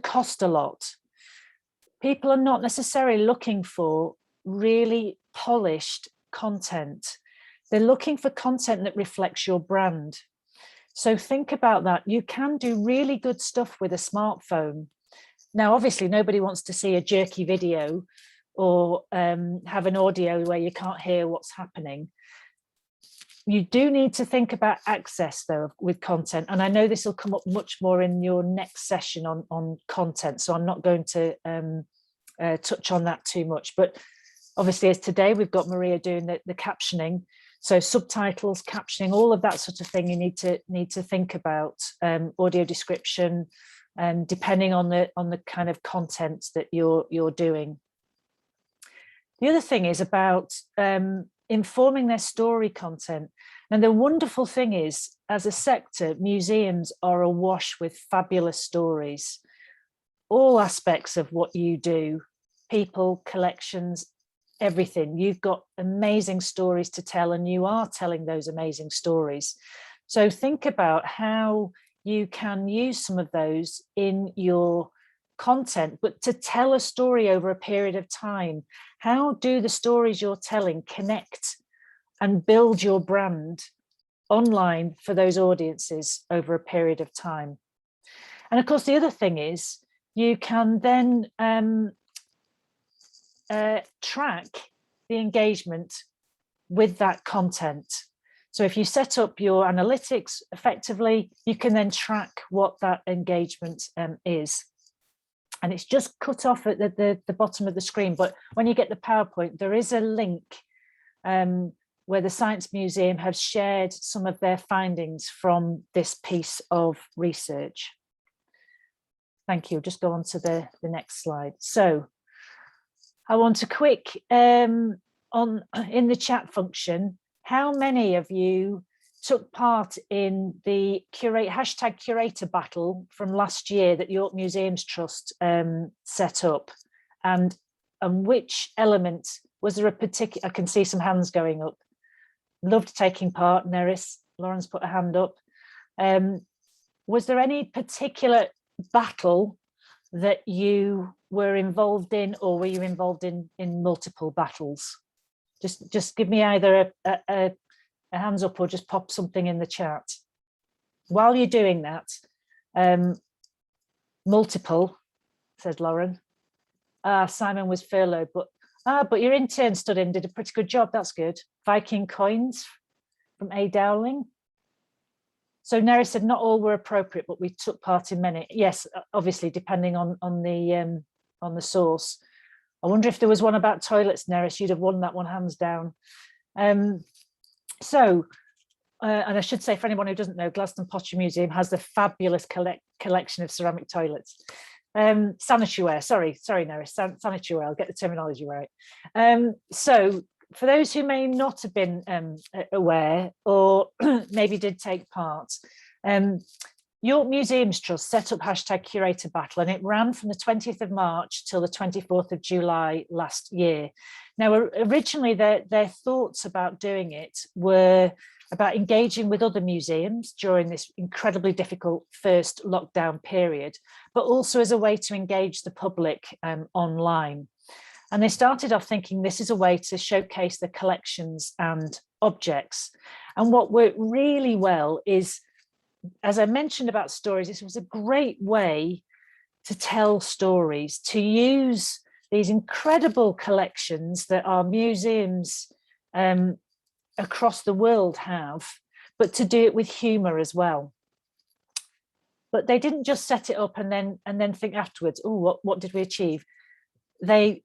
cost a lot. People are not necessarily looking for really polished content. They're looking for content that reflects your brand. So think about that. You can do really good stuff with a smartphone. Now, obviously, nobody wants to see a jerky video or have an audio where you can't hear what's happening. You do need to think about access, though, with content. And I know this will come up much more in your next session on content. So I'm not going to touch on that too much. But obviously, as today, we've got Maria doing the captioning. So subtitles, captioning, all of that sort of thing you need to think about, audio description, and depending on the kind of content that you're doing. The other thing is about informing their story content. And the wonderful thing is, as a sector, museums are awash with fabulous stories. All aspects of what you do, people, collections, everything. You've got amazing stories to tell, and you are telling those amazing stories. So think about how you can use some of those in your content, but to tell a story over a period of time. How do the stories you're telling connect and build your brand online for those audiences over a period of time? And of course, the other thing is you can then track the engagement with that content. So if you set up your analytics effectively, you can then track what that engagement is. And it's just cut off at the bottom of the screen. But when you get the PowerPoint, there is a link where the Science Museum have shared some of their findings from this piece of research. Thank you. Just go on to the next slide. So I want a quick in the chat function, how many of you took part in the #curator battle from last year that York Museums Trust set up, and which element was there a particular? I can see some hands going up. Loved taking part. Neris, Lauren's put a hand up. Was there any particular battle that you were involved in, or were you involved in multiple battles? Just give me either a hands up or just pop something in the chat. While you're doing that, multiple, said Lauren. Simon was furloughed, but your intern stood in, did a pretty good job. That's good. Viking coins from A. Dowling. So Neri said not all were appropriate, but we took part in many. Yes, obviously, depending on the source. I wonder if there was one about toilets, Neris, you'd have won that one hands down. And I should say, for anyone who doesn't know, Gladstone Pottery Museum has a fabulous collection of ceramic toilets. Sanitary wear, sorry, Nera, sanitary wear, I'll get the terminology right. So for those who may not have been aware or maybe did take part, York Museums Trust set up #Curator Battle, and it ran from the 20th of March till the 24th of July last year. Now, originally their thoughts about doing it were about engaging with other museums during this incredibly difficult first lockdown period, but also as a way to engage the public online. And they started off thinking this is a way to showcase the collections and objects. And what worked really well is, as I mentioned about stories, this was a great way to tell stories, to use these incredible collections that our museums across the world have, but to do it with humor as well. But they didn't just set it up and then think afterwards, oh, what did we achieve? They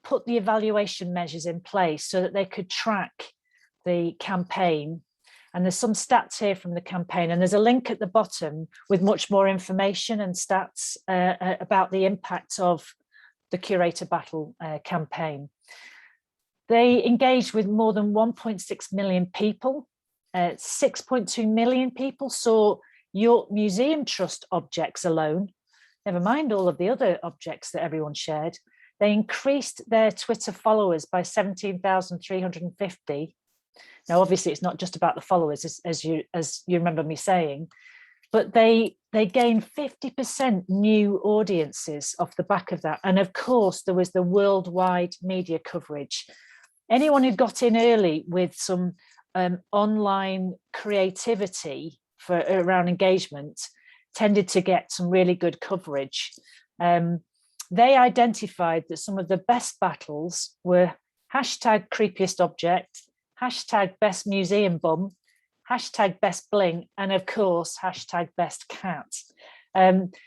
put the evaluation measures in place so that they could track the campaign. And there's some stats here from the campaign, and there's a link at the bottom with much more information and stats about the impact of the Curator Battle campaign. They engaged with more than 1.6 million people. 6.2 million people saw York Museum Trust objects alone, never mind all of the other objects that everyone shared. They increased their Twitter followers by 17,350. Now, obviously, it's not just about the followers, as you remember me saying, but they gained 50% new audiences off the back of that. And of course, there was the worldwide media coverage. Anyone who got in early with some online creativity around engagement tended to get some really good coverage. They identified that some of the best battles were #creepiest object, #best museum bum, #best bling, and of course #best cat.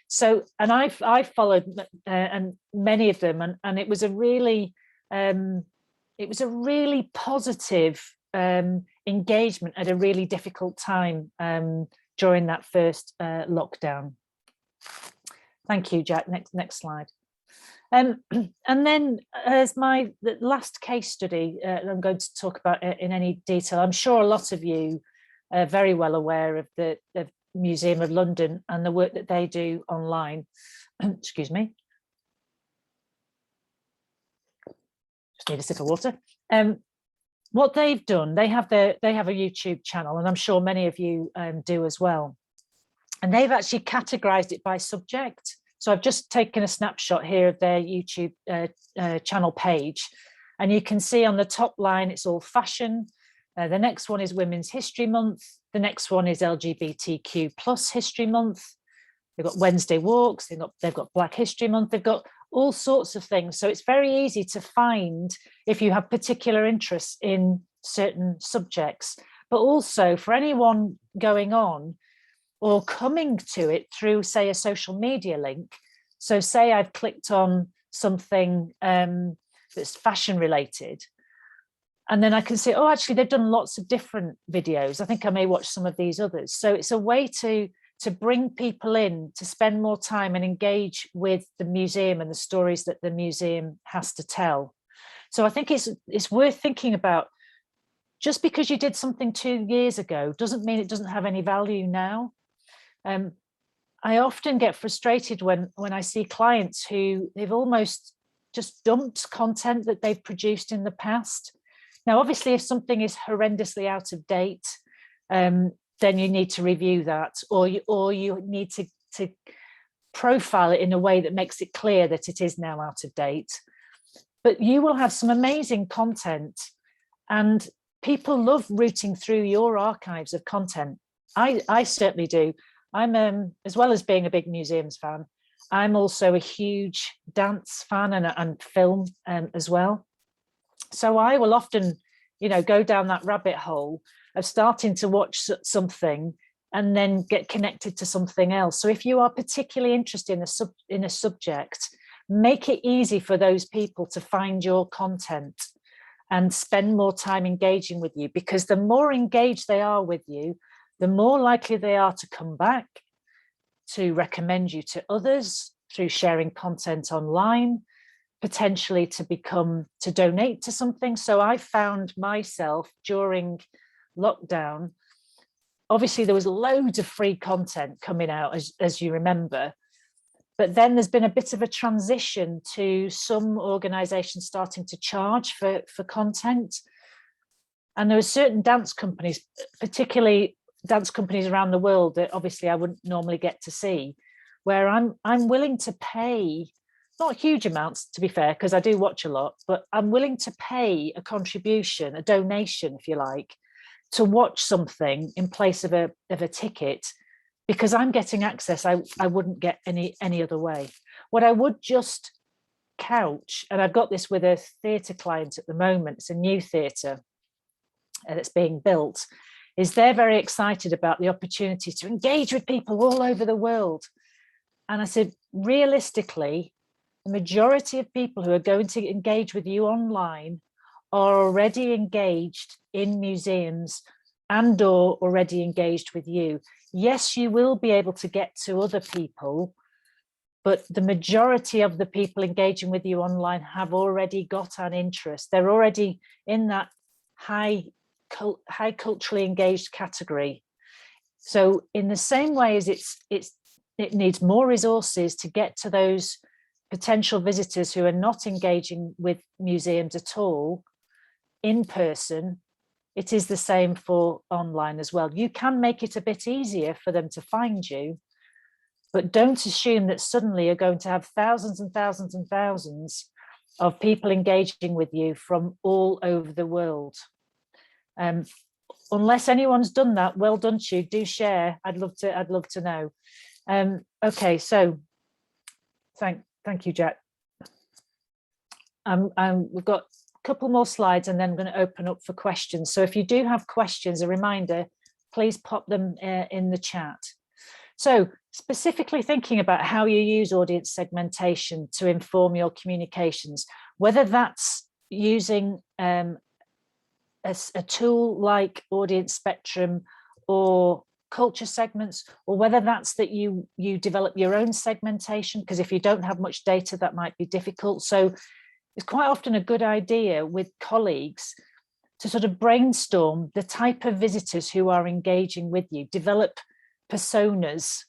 So, and I followed and many of them, and it was a really positive engagement at a really difficult time during that first lockdown. Thank you, Jack. Next slide. And then as the last case study I'm going to talk about in any detail, I'm sure a lot of you are very well aware of the Museum of London and the work that they do online. Excuse me. Just need a sip of water. What they've done, they have a YouTube channel, and I'm sure many of you do as well. And they've actually categorized it by subject. So I've just taken a snapshot here of their YouTube channel page, and you can see on the top line, it's all fashion. The next one is Women's History Month. The next one is LGBTQ plus History Month. They've got Wednesday walks. They've got Black History Month. They've got all sorts of things. So it's very easy to find if you have particular interests in certain subjects, but also for anyone going on or coming to it through, say, a social media link. So say I've clicked on something that's fashion related, and then I can see, oh, actually, they've done lots of different videos. I think I may watch some of these others. So it's a way to bring people in, to spend more time and engage with the museum and the stories that the museum has to tell. So I think it's worth thinking about. Just because you did something 2 years ago doesn't mean it doesn't have any value now. I often get frustrated when I see clients who they've almost just dumped content that they've produced in the past. Now, obviously, if something is horrendously out of date, then you need to review that, or you need to profile it in a way that makes it clear that it is now out of date. But you will have some amazing content, and people love rooting through your archives of content. I certainly do. I'm as well as being a big museums fan, I'm also a huge dance fan and film as well. So I will often, go down that rabbit hole of starting to watch something and then get connected to something else. So if you are particularly interested in a subject, make it easy for those people to find your content and spend more time engaging with you, because the more engaged they are with you, the more likely they are to come back, to recommend you to others through sharing content online, potentially to donate to something. So I found myself during lockdown, obviously there was loads of free content coming out, as you remember, but then there's been a bit of a transition to some organizations starting to charge for content. And there were certain dance companies, particularly dance companies around the world, that obviously I wouldn't normally get to see, where I'm willing to pay, not huge amounts to be fair, because I do watch a lot, but I'm willing to pay a contribution, a donation, if you like, to watch something in place of a ticket, because I'm getting access I wouldn't get any other way. What I would just couch, and I've got this with a theatre client at the moment, it's a new theatre that's being built, is they're very excited about the opportunity to engage with people all over the world. And I said, realistically, the majority of people who are going to engage with you online are already engaged in museums and or already engaged with you. Yes, you will be able to get to other people, but the majority of the people engaging with you online have already got an interest. They're already in that high culturally engaged category. So in the same way as it needs more resources to get to those potential visitors who are not engaging with museums at all in person, it is the same for online as well. You can make it a bit easier for them to find you, but don't assume that suddenly you're going to have thousands and thousands and thousands of people engaging with you from all over the world. Unless anyone's done that, well done to you. Do share. I'd love to know. Okay, so thank you, Jack. We've got a couple more slides, and then I'm going to open up for questions. So if you do have questions, a reminder, please pop them in the chat. So specifically thinking about how you use audience segmentation to inform your communications, whether that's using a tool like Audience Spectrum or culture segments, or whether that's that you develop your own segmentation, because if you don't have much data, that might be difficult. So it's quite often a good idea with colleagues to sort of brainstorm the type of visitors who are engaging with you, develop personas.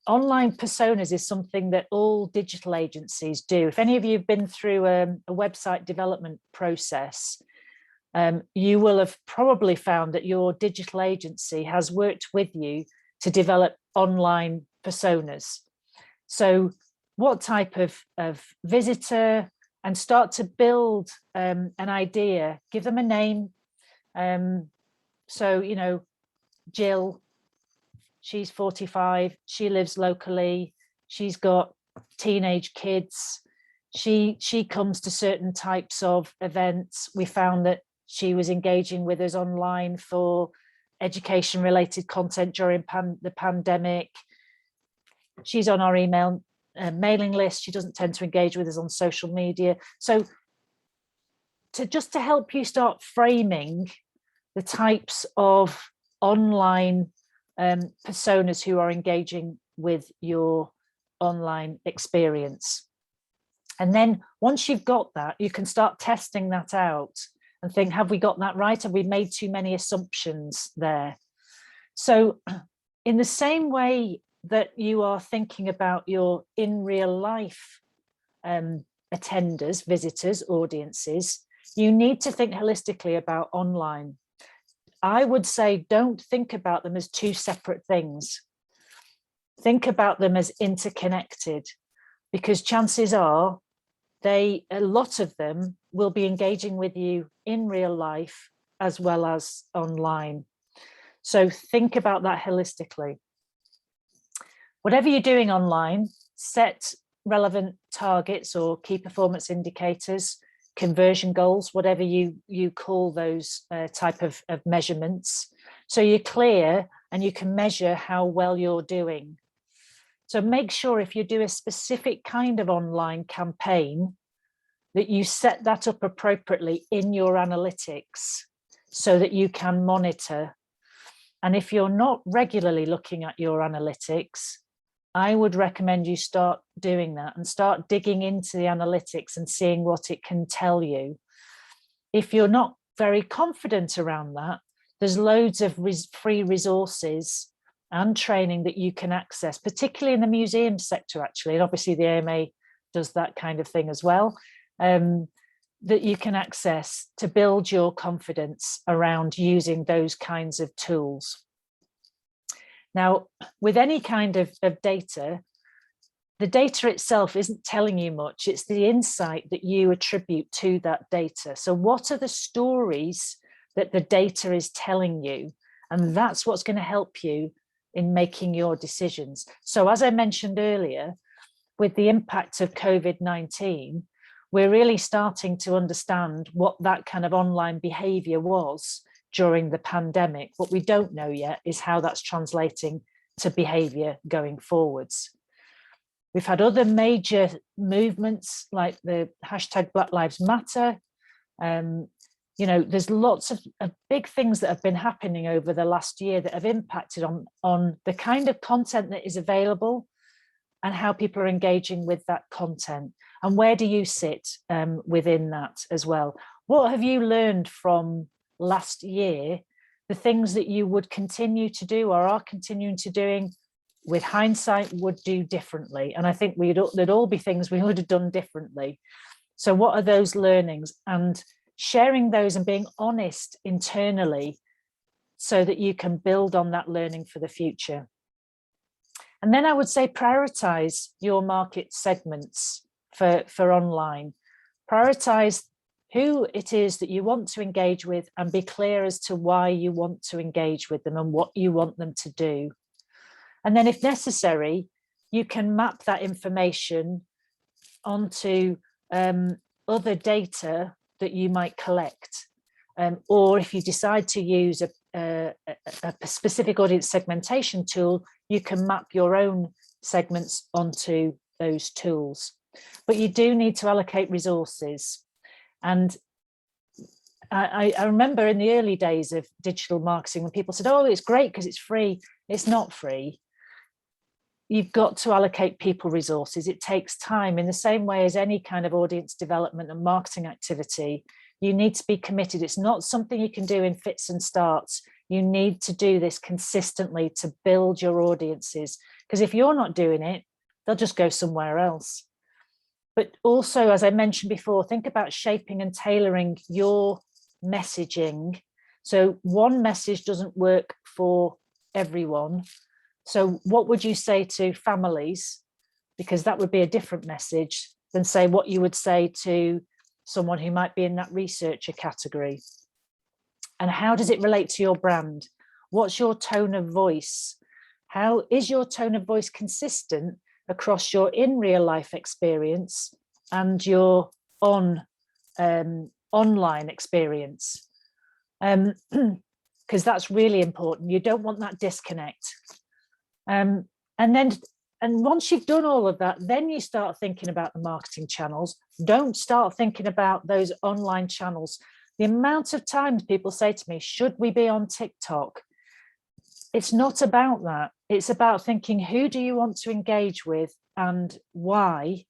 Online personas is something that all digital agencies do. If any of you have been through a website development process, you will have probably found that your digital agency has worked with you to develop online personas. So what type of visitor, and start to build an idea, give them a name. So, you know, Jill, she's 45, she lives locally, she's got teenage kids, she comes to certain types of events. We found that she was engaging with us online for education related content during the pandemic. She's on our email mailing list. She doesn't tend to engage with us on social media. So to help you start framing the types of online personas who are engaging with your online experience. And then once you've got that, you can start testing that out and think, have we got that right? Have we made too many assumptions there? So in the same way that you are thinking about your in real life attenders, visitors, audiences, you need to think holistically about online. I would say don't think about them as two separate things. Think about them as interconnected, because chances are a lot of them will be engaging with you in real life as well as online. So think about that holistically. Whatever you're doing online, set relevant targets or key performance indicators, conversion goals, whatever you call those type of measurements. So you're clear and you can measure how well you're doing. So make sure if you do a specific kind of online campaign that you set that up appropriately in your analytics so that you can monitor. And if you're not regularly looking at your analytics, I would recommend you start doing that and start digging into the analytics and seeing what it can tell you. If you're not very confident around that, there's loads of free resources and training that you can access, particularly in the museum sector, actually. And obviously the AMA does that kind of thing as well, that you can access to build your confidence around using those kinds of tools. Now, with any kind of data, the data itself isn't telling you much. It's the insight that you attribute to that data. So what are the stories that the data is telling you? And that's what's going to help you in making your decisions. So as I mentioned earlier, with the impact of COVID-19, we're really starting to understand what that kind of online behavior was during the pandemic. What we don't know yet is how that's translating to behavior going forwards. We've had other major movements like the hashtag Black Lives Matter. You know, there's lots of big things that have been happening over the last year that have impacted on the kind of content that is available and how people are engaging with that content. And where do you sit within that as well? What have you learned from last year, the things that you would continue to do or are continuing to doing with hindsight would do differently? And I think there'd all be things we would have done differently. So what are those learnings? And sharing those and being honest internally so that you can build on that learning for the future. And then I would say prioritize your market segments for online. Prioritize who it is that you want to engage with and be clear as to why you want to engage with them and what you want them to do. And then if necessary, you can map that information onto other data that you might collect. Or if you decide to use a specific audience segmentation tool, you can map your own segments onto those tools. But you do need to allocate resources. And I remember in the early days of digital marketing when people said, oh, it's great because it's free. It's not free. You've got to allocate people resources. It takes time. In the same way as any kind of audience development and marketing activity, you need to be committed. It's not something you can do in fits and starts. You need to do this consistently to build your audiences, because if you're not doing it, they'll just go somewhere else. But also, as I mentioned before, think about shaping and tailoring your messaging. So one message doesn't work for everyone. So what would you say to families? Because that would be a different message than say what you would say to someone who might be in that researcher category. And how does it relate to your brand? What's your tone of voice? How is your tone of voice consistent across your in real life experience and your online experience? Because that's really important. You don't want that disconnect. And once you've done all of that, then you start thinking about the marketing channels. Don't start thinking about those online channels. The amount of times people say to me, should we be on TikTok? It's not about that. It's about thinking, who do you want to engage with and why?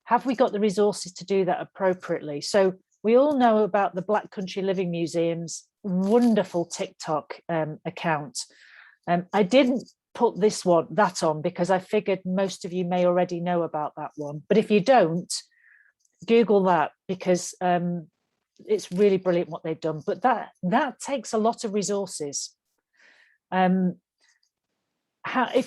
Have we got the resources to do that appropriately? So we all know about the Black Country Living Museum's wonderful TikTok account. I didn't put that on because I figured most of you may already know about that one. But if you don't, Google that, because it's really brilliant what they've done. But that takes a lot of resources. If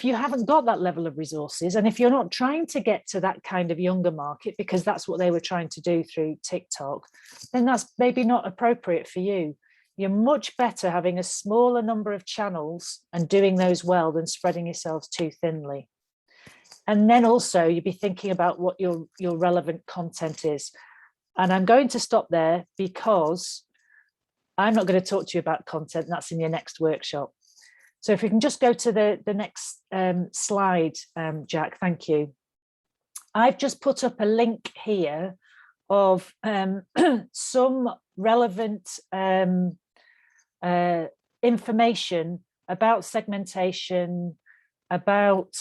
you haven't got that level of resources, and if you're not trying to get to that kind of younger market, because that's what they were trying to do through TikTok, then that's maybe not appropriate for you. You're much better having a smaller number of channels and doing those well than spreading yourselves too thinly. And then also you'd be thinking about what your relevant content is. And I'm going to stop there because I'm not going to talk to you about content. That's in your next workshop. So if we can just go to the next slide, Jack, thank you. I've just put up a link here of some relevant information about segmentation, about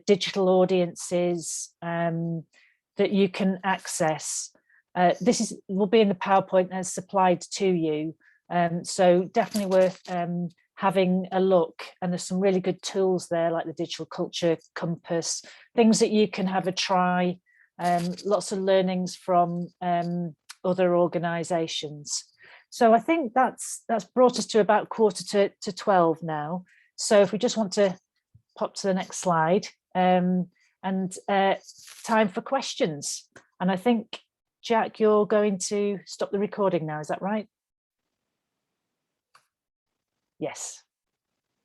digital audiences that you can access. This will be in the PowerPoint as supplied to you. So definitely worth having a look, and there's some really good tools there like the Digital Culture Compass, things that you can have a try, lots of learnings from other organisations. So I think that's brought us to about 11:45 now. So if we just want to pop to the next slide, and time for questions. And I think, Jack, you're going to stop the recording now, is that right? Yes.